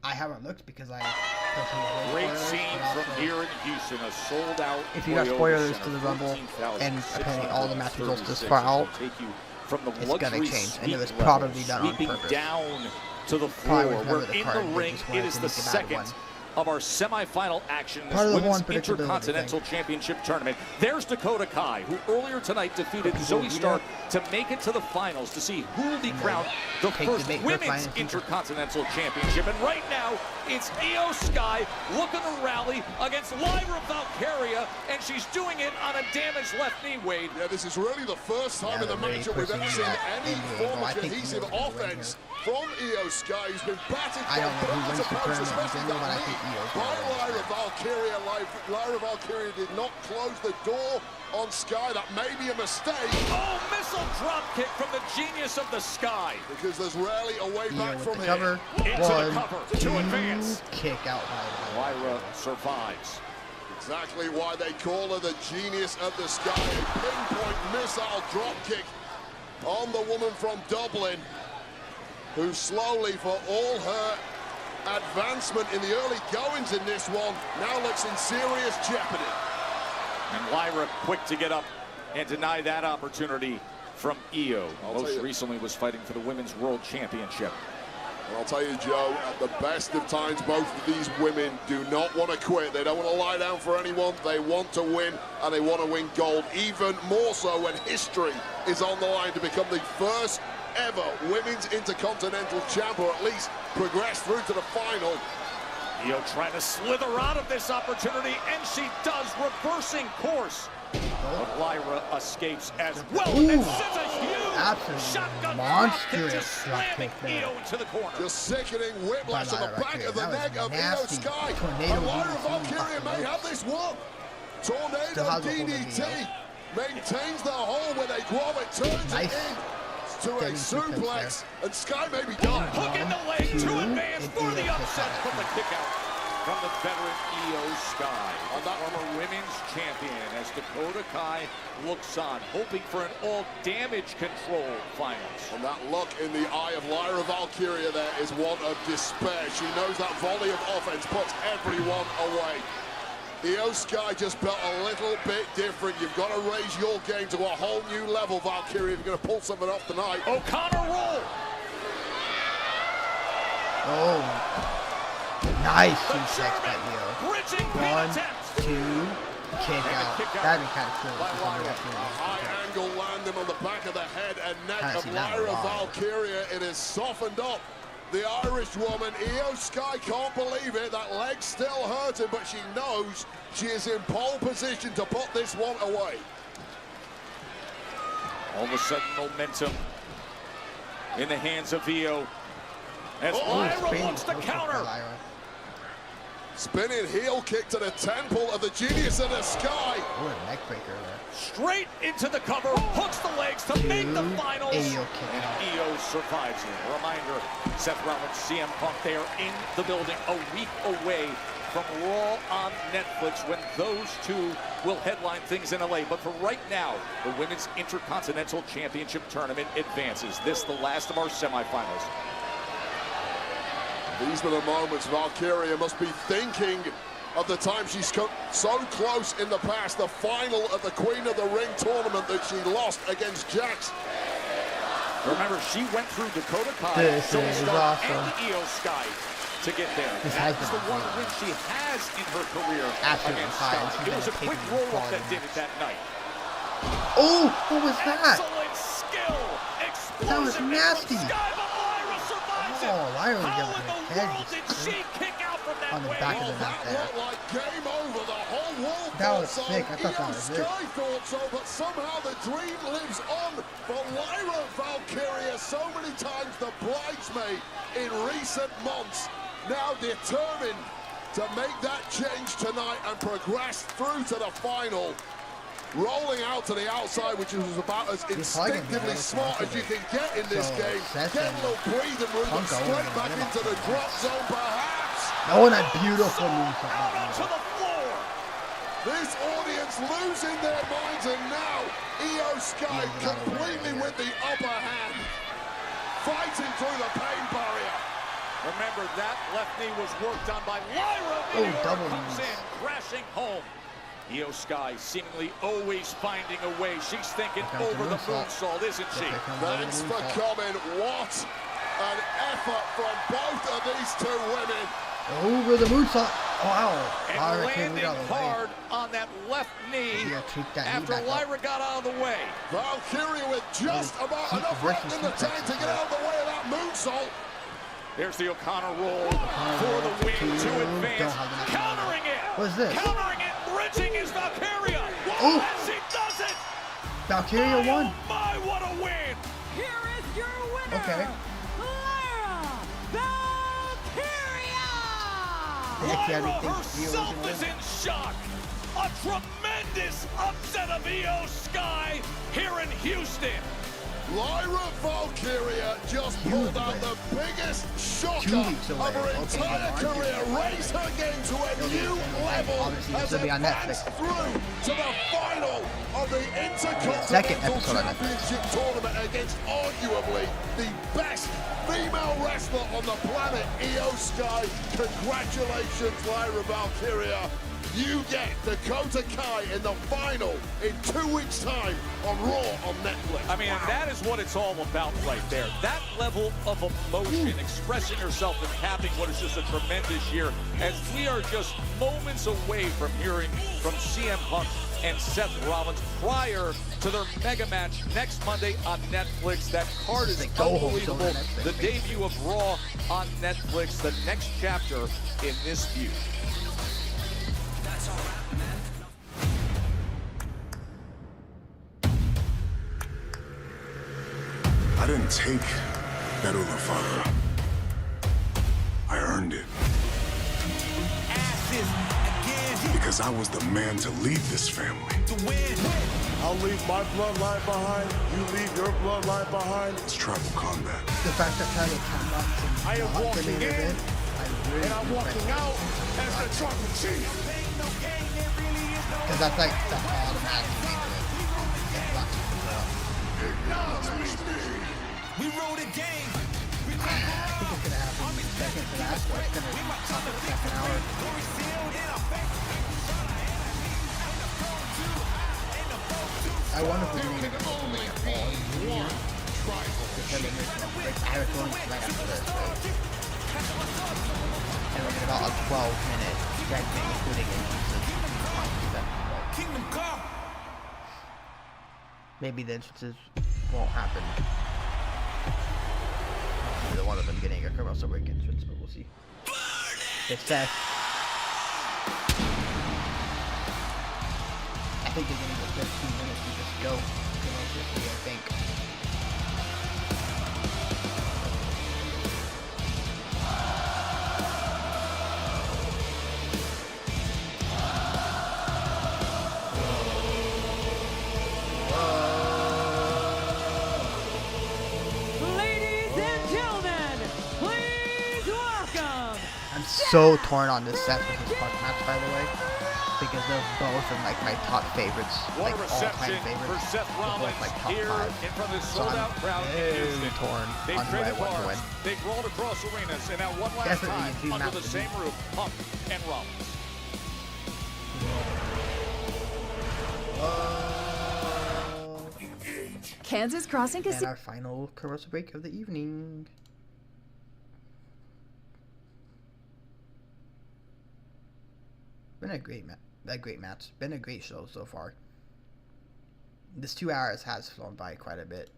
Speaker 1: I haven't looked because I
Speaker 6: great scene from here in Houston, a sold out.
Speaker 1: If you got spoilers to the Rumble and apparently all the match results this far out, it's gonna change, and it was probably done on purpose.
Speaker 6: Down to the floor. We're in the ring. It is the second of our semifinal action in
Speaker 1: Part of
Speaker 6: this
Speaker 1: the
Speaker 6: Women's
Speaker 1: one predictability
Speaker 6: Intercontinental Championship Tournament. There's Dakota Kai, who earlier tonight defeated Zoe Stark to make it to the finals to see who will be crowned the first Women's Intercontinental Championship. And right now, it's Io Sky looking to rally against Lyra Valkyria, and she's doing it on a damaged left knee, Wade.
Speaker 7: Yeah, this is really the first time in the matchup we've ever seen any form of cohesive offense from Io Sky, who's been battered by both opponents, especially that knee by Lyra Valkyria. Lyra Valkyria did not close the door on Sky. That may be a mistake.
Speaker 6: Oh, missile drop kick from the genius of the Sky.
Speaker 7: Because there's rarely a way back from here.
Speaker 1: Cover.
Speaker 6: Into the cover to advance.
Speaker 1: Kick out by
Speaker 6: Lyra survives.
Speaker 7: Exactly why they call her the genius of the Sky. A pinpoint missile drop kick on the woman from Dublin, who slowly, for all her advancement in the early goings in this one, now looks in serious jeopardy.
Speaker 6: And Lyra quick to get up and deny that opportunity from Io. Most recently was fighting for the Women's World Championship.
Speaker 7: And I'll tell you, Joe, at the best of times, both of these women do not want to quit. They don't want to lie down for anyone. They want to win, and they want to win gold, even more so when history is on the line to become the first ever Women's Intercontinental Champ, or at least progress through to the final.
Speaker 6: Io trying to slither out of this opportunity, and she does, reversing course. But Lyra escapes as well, and sends a huge shotgun
Speaker 1: monstrous
Speaker 6: slamming Io into the corner.
Speaker 7: Just sickening whiplash on the back of the neck of Io Sky. And Lyra Valkyria may have this one. Tornado DDT maintains the hold with a grommet, turns it in to a suplex, and Sky may be done.
Speaker 6: Hook in the leg to advance for the upset from the kick out from the veteran Io Sky. And that former women's champion as Dakota Kai looks on, hoping for an all damage control finals.
Speaker 7: And that look in the eye of Lyra Valkyria there is one of despair. She knows that volley of offense puts everyone away. Io Sky just felt a little bit different. You've got to raise your game to a whole new level, Valkyria, if you're going to pull something off tonight.
Speaker 6: O'Connor roll.
Speaker 1: Oh. Nice suplex by Io. 1, 2, kick out. That'd be kind of cool.
Speaker 7: High angle landing on the back of the head and neck of Lyra Valkyria. It is softened up. The Irish woman, Io Sky, can't believe it. That leg's still hurting, but she knows she is in pole position to put this one away.
Speaker 6: All of a sudden, momentum in the hands of Io as Lyra looks to counter.
Speaker 7: Spinning heel kick to the temple of the genius of the Sky.
Speaker 1: Ooh, a neck breaker there.
Speaker 6: Straight into the cover, hooks the legs to make the finals. And Io survives it. Reminder, Seth Rollins, CM Punk, they are in the building a week away from Raw on Netflix when those two will headline things in LA. But for right now, the Women's Intercontinental Championship Tournament advances. This the last of our semifinals.
Speaker 7: These are the moments Valkyria must be thinking of the time she's come so close in the past, the final of the Queen of the Ring tournament that she lost against Jax.
Speaker 6: Remember, she went through Dakota Kai, Zoe Stark, and Io Sky to get there. That is the one win she has in her career against Sky. It was a quick roll-up that did it that night.
Speaker 1: Oh, what was that?
Speaker 6: Excellent skill.
Speaker 1: That was nasty.
Speaker 6: Oh,
Speaker 1: Lyra was getting her head
Speaker 6: on
Speaker 1: the back of the neck there.
Speaker 7: Like game over, the whole world
Speaker 1: that was sick. I thought that was it.
Speaker 7: Sky thought so, but somehow the dream lives on for Lyra Valkyria. So many times the bridesmaid in recent months, now determined to make that change tonight and progress through to the final. Rolling out to the outside, which was about as instinctively smart as you can get in this game. Get a little breathing room and straight back into the drop zone, perhaps.
Speaker 1: Oh, and a beautiful move.
Speaker 7: To the floor. This audience losing their minds, and now Io Sky completely with the upper hand, fighting through the pain barrier.
Speaker 6: Remember, that left knee was worked on by Lyra.
Speaker 1: Double
Speaker 6: comes in, crashing home. Io Sky seemingly always finding a way. She's thinking over the moonsault, isn't she?
Speaker 7: Thanks for coming. What an effort from both of these two women.
Speaker 1: Over the moonsault. Wow.
Speaker 6: And landing hard on that left knee after Lyra got out of the way.
Speaker 7: Valkyria with just about enough left in the tank to get out of the way of that moonsault.
Speaker 6: There's the O'Connor roll for the win to advance. Countering it.
Speaker 1: What is this?
Speaker 6: Countering it. Bridging is Valkyria.
Speaker 1: Oh.
Speaker 6: And she does it.
Speaker 1: Valkyria won.
Speaker 6: Oh my, what a win.
Speaker 12: Here is your winner.
Speaker 1: Okay.
Speaker 6: Lyra herself is in shock. A tremendous upset of Io Sky here in Houston.
Speaker 7: Lyra Valkyria just pulled out the biggest shocker of her entire career, raised her game to a new level as it advanced through to the final of the Intercontinental Championship tournament against arguably the best female wrestler on the planet, Io Sky. Congratulations, Lyra Valkyria. You get Dakota Kai in the final in 2 weeks' time on Raw on Netflix.
Speaker 6: I mean, and that is what it's all about right there. That level of emotion, expressing yourself and having what is just a tremendous year, as we are just moments away from hearing from CM Punk and Seth Rollins prior to their mega match next Monday on Netflix. That card is unbelievable. The debut of Raw on Netflix, the next chapter in this feud.
Speaker 17: I didn't take that Olafara. I earned it. Because I was the man to lead this family.
Speaker 3: I'll leave my bloodline behind. You leave your bloodline behind.
Speaker 17: It's tribal combat.
Speaker 1: The fact that Tribal Combat
Speaker 3: I am walking in,
Speaker 1: and
Speaker 3: I'm walking out as the tribal chief.
Speaker 1: Because that's like the automatic
Speaker 4: We rode a game.
Speaker 1: I think it's gonna happen second to that, so it's gonna top of the second hour. I wonder if we're gonna get something like all in here. Like I was going right after this, right? And we're about a 12-minute segment, including entrances. Maybe the entrances won't happen. Either one of them getting a commercial break entrance, but we'll see. It's Seth. I think they're gonna go 15 minutes and just go. I think. So torn on this Seth versus Punk match, by the way, because they're both in like my top favorites, like all-time favorites.
Speaker 6: For Seth Rollins
Speaker 1: like top
Speaker 6: here
Speaker 1: 5.
Speaker 6: in front of this
Speaker 1: So
Speaker 6: sold-out crowd in Houston.
Speaker 1: Torn
Speaker 6: They
Speaker 1: on who I
Speaker 6: traded
Speaker 1: want to win.
Speaker 6: bars, they rolled across arenas, and now one last time under the same roof, Punk and Rollins.
Speaker 24: Kansas Crossing
Speaker 1: And
Speaker 24: Casino.
Speaker 1: our final commercial break of the evening. Been a great match. Been a great show so far. This 2 hours has flown by quite a bit.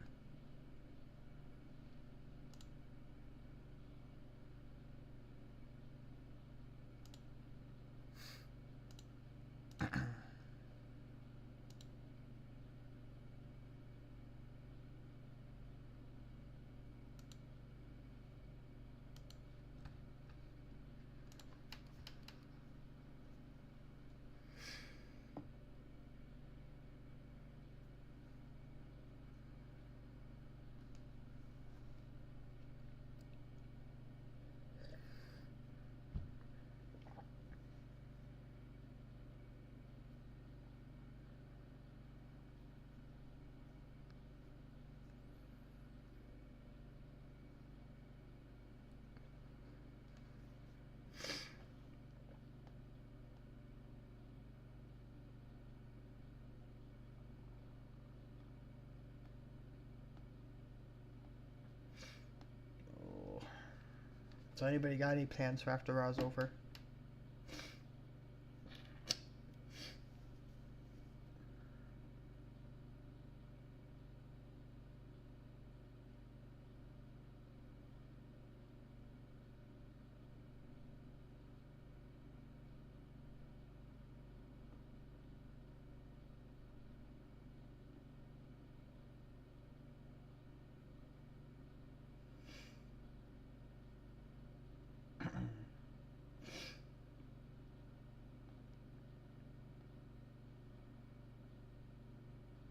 Speaker 1: So anybody got any plans for after Raw's over?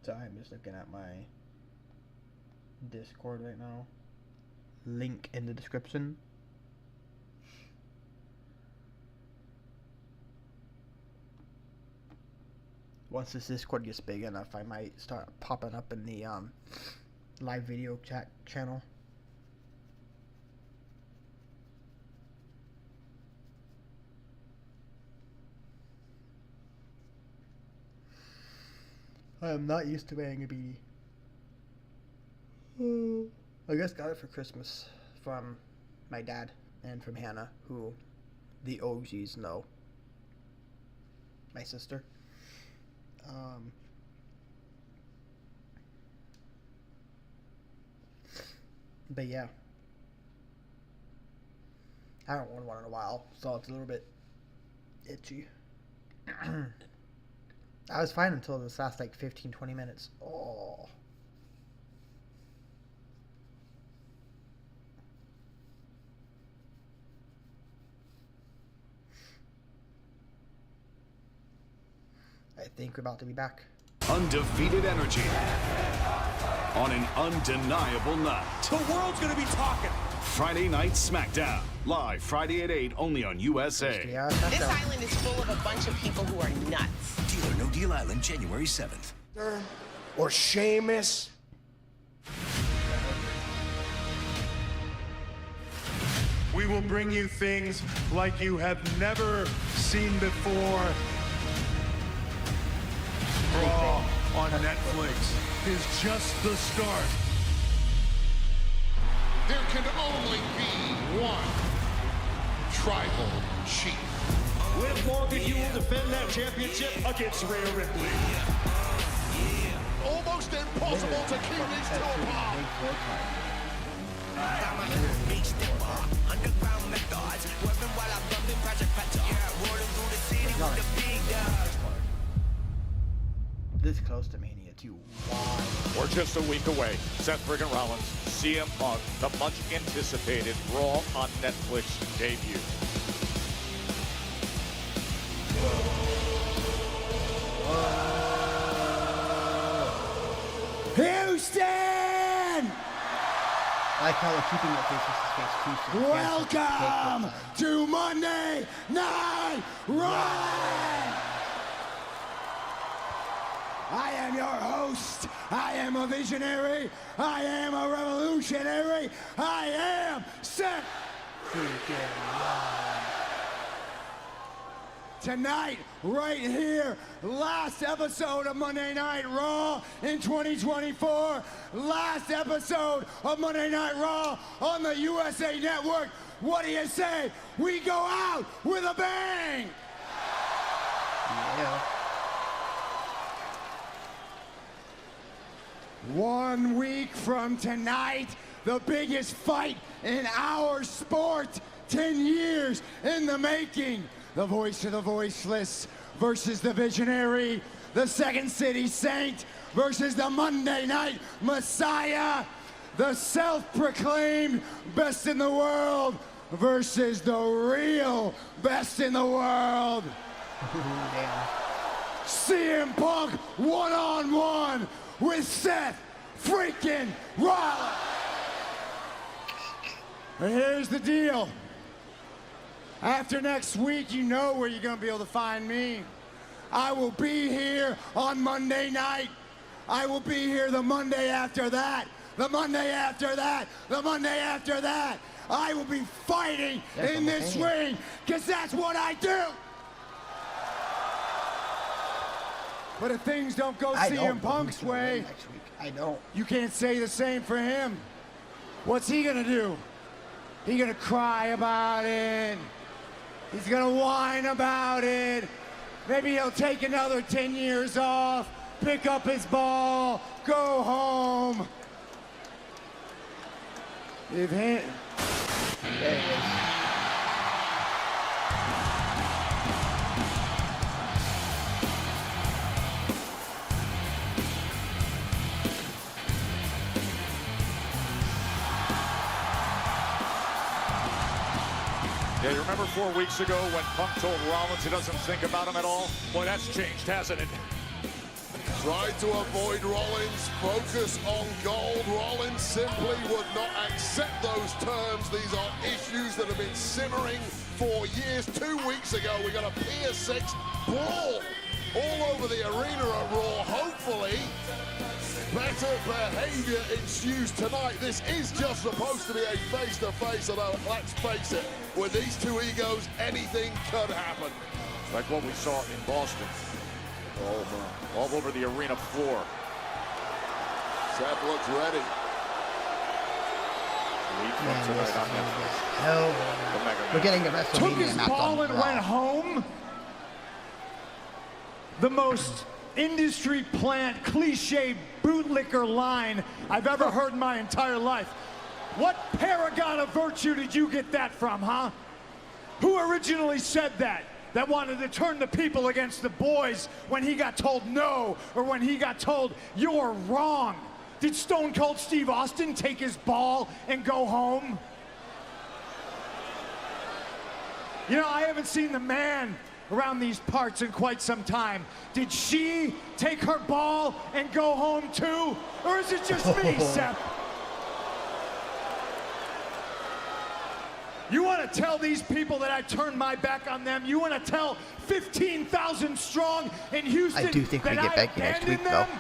Speaker 1: So I'm just looking at my Discord right now. Link in the description. Once this Discord gets big enough, I might start popping up in the live video chat channel. I am not used to wearing a beanie. I guess got it for Christmas from my dad and from Hannah, who the OGs know. My sister. But yeah. I haven't worn one in a while, so it's a little bit itchy. I was fine until this last like 15-20 minutes. Oh. I think we're about to be back.
Speaker 22: Undefeated energy on an undeniable night.
Speaker 2: The world's gonna be talking.
Speaker 22: Friday Night SmackDown. Live Friday at 8, only on USA.
Speaker 8: This island is full of a bunch of people who are nuts.
Speaker 18: Deal or No Deal Island, January 7th.
Speaker 2: Or Sheamus.
Speaker 3: We will bring you things like you have never seen before. Raw on Netflix is just the start.
Speaker 7: There can only be one tribal chief.
Speaker 2: Liv Morgan, you will defend that championship against Rhea Ripley.
Speaker 7: Almost impossible to keep these two apart.
Speaker 1: This close to Mania 2. Wow.
Speaker 6: We're just a week away. Seth friggin' Rollins, CM Punk, the much anticipated Raw on Netflix debut.
Speaker 3: Houston!
Speaker 1: I like how they're keeping their faces too. So
Speaker 3: Welcome to Monday Night Raw! I am your host. I am a visionary. I am a revolutionary. I am Seth. Tonight, right here, last episode of Monday Night Raw in 2024. Last episode of Monday Night Raw on the USA Network. What do you say? We go out with a bang!
Speaker 1: Yeah.
Speaker 3: 1 week from tonight, the biggest fight in our sport. 10 years in the making. The voice of the voiceless versus the visionary. The Second City Saint versus the Monday Night Messiah. The self-proclaimed best in the world versus the real best in the world. CM Punk one-on-one with Seth freaking Rollins. And here's the deal. After next week, you know where you're going to be able to find me. I will be here on Monday night. I will be here the Monday after that. The Monday after that. The Monday after that. I will be fighting in this ring because that's what I do. But if things don't go CM Punk's way,
Speaker 1: I don't.
Speaker 3: You can't say the same for him. What's he gonna do? He's gonna cry about it. He's gonna whine about it. Maybe he'll take another 10 years off, pick up his ball, go home. There it is.
Speaker 6: Yeah, you remember 4 weeks ago when Punk told Rollins he doesn't think about him at all? Boy, that's changed, hasn't it?
Speaker 7: Tried to avoid Rollins, focus on gold. Rollins simply would not accept those terms. These are issues that have been simmering for years. 2 weeks ago, we got a Pier 6 brawl all over the arena at Raw. Hopefully, better behavior ensues tonight. This is just supposed to be a face-to-face, although let's face it, with these two egos, anything could happen.
Speaker 6: Like what we saw in Boston. Oh, all over the arena floor.
Speaker 7: Seth looks ready.
Speaker 6: Man, tonight on Netflix.
Speaker 1: Hell, we're getting a WrestleMania
Speaker 3: Took his
Speaker 1: match
Speaker 3: ball
Speaker 1: on
Speaker 3: and
Speaker 1: Raw.
Speaker 3: went home. The most industry plant, cliche bootlicker line I've ever heard in my entire life. What paragon of virtue did you get that from, huh? Who originally said that? That wanted to turn the people against the boys when he got told no, or when he got told you're wrong? Did Stone Cold Steve Austin take his ball and go home? You know, I haven't seen the man around these parts in quite some time. Did she take her ball and go home too? Or is it just me, Seth? You want to tell these people that I turned my back on them? You want to tell 15,000 strong in Houston
Speaker 1: I do think we
Speaker 3: that
Speaker 1: get
Speaker 3: I
Speaker 1: Becky next week,
Speaker 3: abandoned
Speaker 1: though.
Speaker 3: them?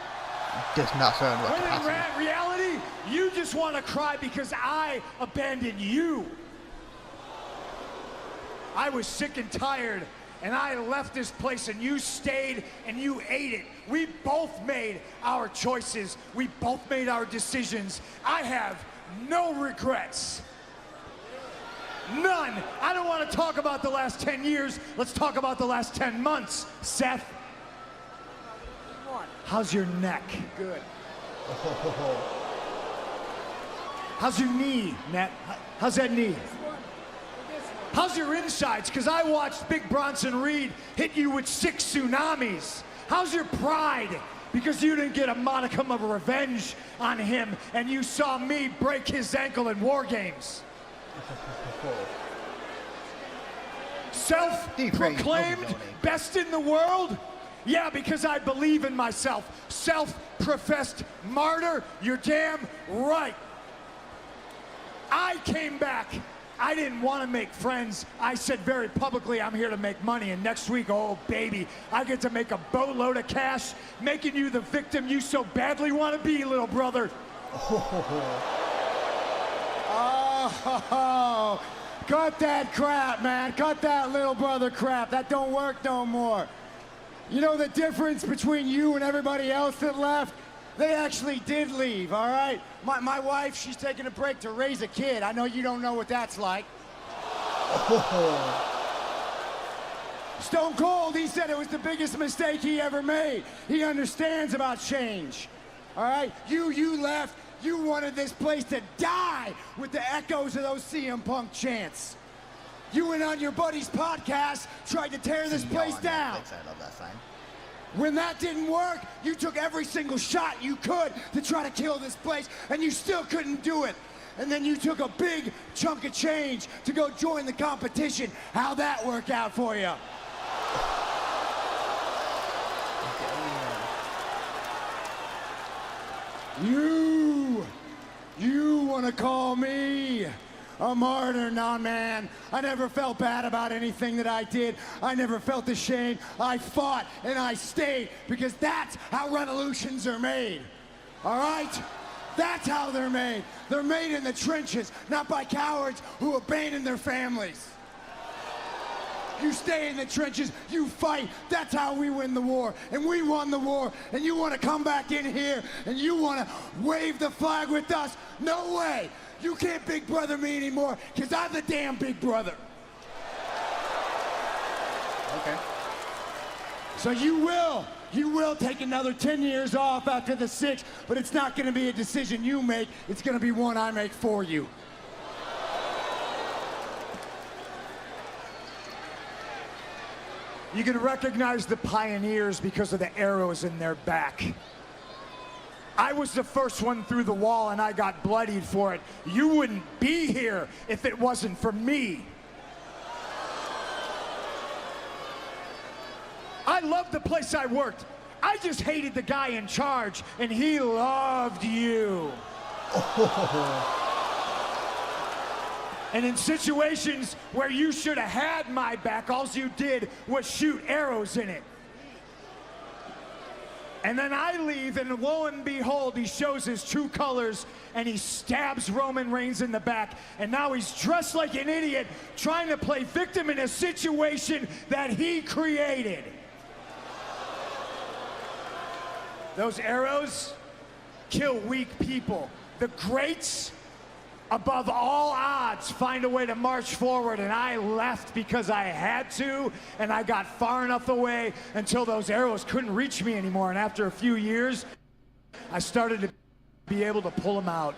Speaker 1: Just not certain what
Speaker 3: When in
Speaker 1: capacity.
Speaker 3: reality, you just want to cry because I abandoned you. I was sick and tired, and I left this place, and you stayed, and you ate it. We both made our choices. We both made our decisions. I have no regrets. None. I don't want to talk about the last 10 years. Let's talk about the last 10 months, Seth. How's your neck? Good. How's your knee, Matt? How's that knee? How's your insides? Because I watched Big Bronson Reed hit you with 6 tsunamis. How's your pride? Because you didn't get a modicum of revenge on him, and you saw me break his ankle in War Games. Self-proclaimed best in the world? Yeah, because I believe in myself. Self-professed martyr? You're damn right. I came back. I didn't want to make friends. I said very publicly, I'm here to make money. And next week, oh baby, I get to make a boatload of cash, making you the victim you so badly want to be, little brother. Oh, cut that crap, man. Cut that little brother crap. That don't work no more. You know the difference between you and everybody else that left? They actually did leave, all right? My wife, she's taking a break to raise a kid. I know you don't know what that's like. Stone Cold, he said it was the biggest mistake he ever made. He understands about change, all right? You left. You wanted this place to die with the echoes of those CM Punk chants. You went on your buddy's podcast, tried to tear this place down.
Speaker 1: I love that sign.
Speaker 3: When that didn't work, you took every single shot you could to try to kill this place, and you still couldn't do it. And then you took a big chunk of change to go join the competition. How'd that work out for you? You want to call me a martyr? Nah, man. I never felt bad about anything that I did. I never felt ashamed. I fought and I stayed because that's how revolutions are made. All right? That's how they're made. They're made in the trenches, not by cowards who abandon their families. You stay in the trenches, you fight. That's how we win the war. And we won the war. And you want to come back in here and you want to wave the flag with us? No way. You can't big brother me anymore because I'm the damn big brother.
Speaker 1: Okay.
Speaker 3: So you will take another 10 years off after the 6, but it's not going to be a decision you make. It's going to be one I make for you. You can recognize the pioneers because of the arrows in their back. I was the first one through the wall and I got bloodied for it. You wouldn't be here if it wasn't for me. I loved the place I worked. I just hated the guy in charge, and he loved you. And in situations where you should have had my back, all you did was shoot arrows in it. And then I leave, and lo and behold, he shows his true colors, and he stabs Roman Reigns in the back. And now he's dressed like an idiot, trying to play victim in a situation that he created. Those arrows kill weak people. The greats, above all odds, find a way to march forward, and I left because I had to, and I got far enough away until those arrows couldn't reach me anymore. And after a few years, I started to be able to pull them out.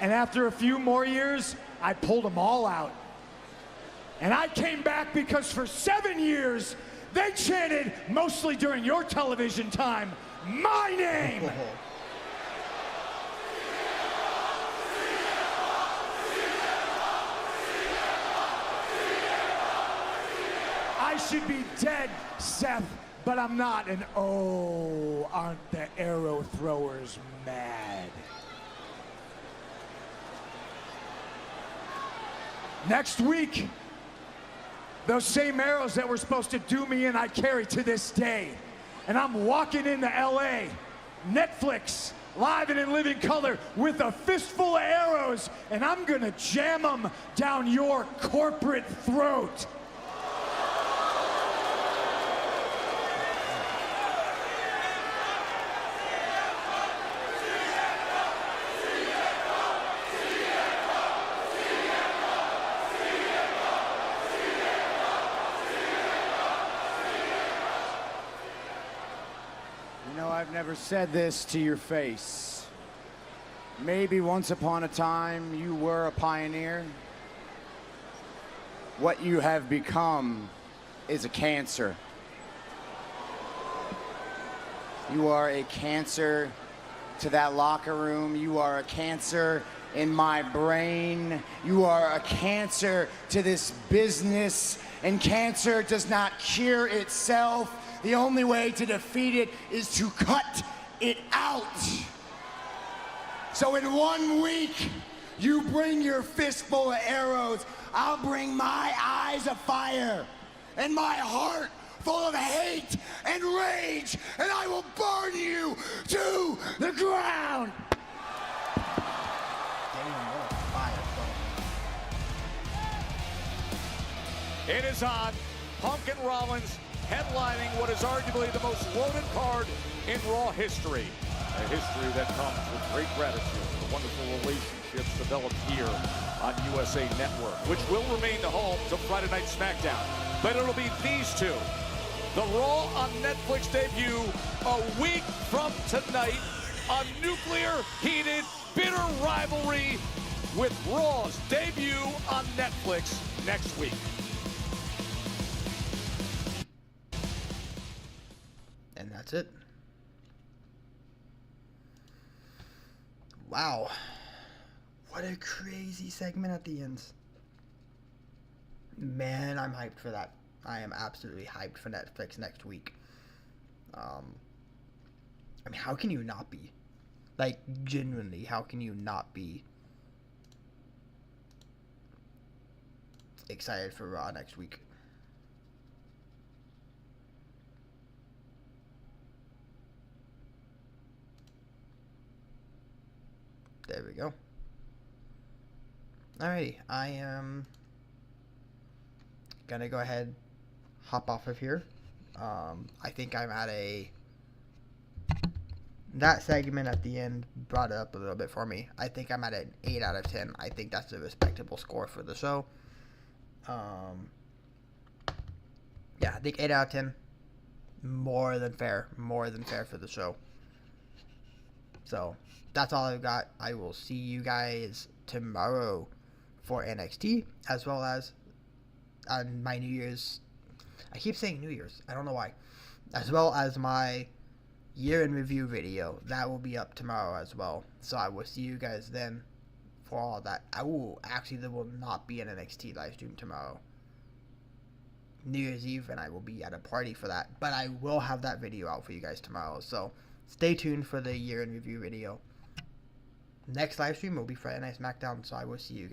Speaker 3: And after a few more years, I pulled them all out. And I came back because for 7 years, they chanted, mostly during your television time, my name! I should be dead, Seth, but I'm not. And oh, aren't the arrow throwers mad? Next week, those same arrows that were supposed to do me in, I carry to this day. And I'm walking into LA, Netflix, live and in living color, with a fistful of arrows, and I'm gonna jam them down your corporate throat. I've never said this to your face. Maybe once upon a time you were a pioneer. What you have become is a cancer. You are a cancer to that locker room. You are a cancer in my brain. You are a cancer to this business. And cancer does not cure itself. The only way to defeat it is to cut it out. So in 1 week, you bring your fistful of arrows. I'll bring my eyes of fire and my heart full of hate and rage, and I will burn you to the ground.
Speaker 6: It is on. Punk and Rollins headlining what is arguably the most loaded card in Raw history. A history that comes with great gratitude for the wonderful relationships developed here on USA Network, which will remain the home to Friday Night SmackDown. But it'll be these two. The Raw on Netflix debut a week from tonight. A nuclear, heated, bitter rivalry with Raw's debut on Netflix next week.
Speaker 1: And that's it. Wow. What a crazy segment at the end. Man, I'm hyped for that. I am absolutely hyped for Netflix next week. I mean, how can you not be? Like, genuinely, how can you not be excited for Raw next week? There we go. Alrighty, I am gonna go ahead hop off of here. I think I'm at that segment at the end brought it up a little bit for me. I think I'm at an 8 out of 10. I think that's a respectable score for the show. Yeah, I think 8 out of 10. More than fair for the show. So that's all I've got. I will see you guys tomorrow for NXT, as well as on my New Year's. I keep saying New Year's. I don't know why. As well as my year in review video. That will be up tomorrow as well. So I will see you guys then for all that. There will not be an NXT live stream tomorrow. New Year's Eve, and I will be at a party for that. But I will have that video out for you guys tomorrow. So stay tuned for the year in review video. Next live stream will be Friday Night SmackDown. So I will see you guys.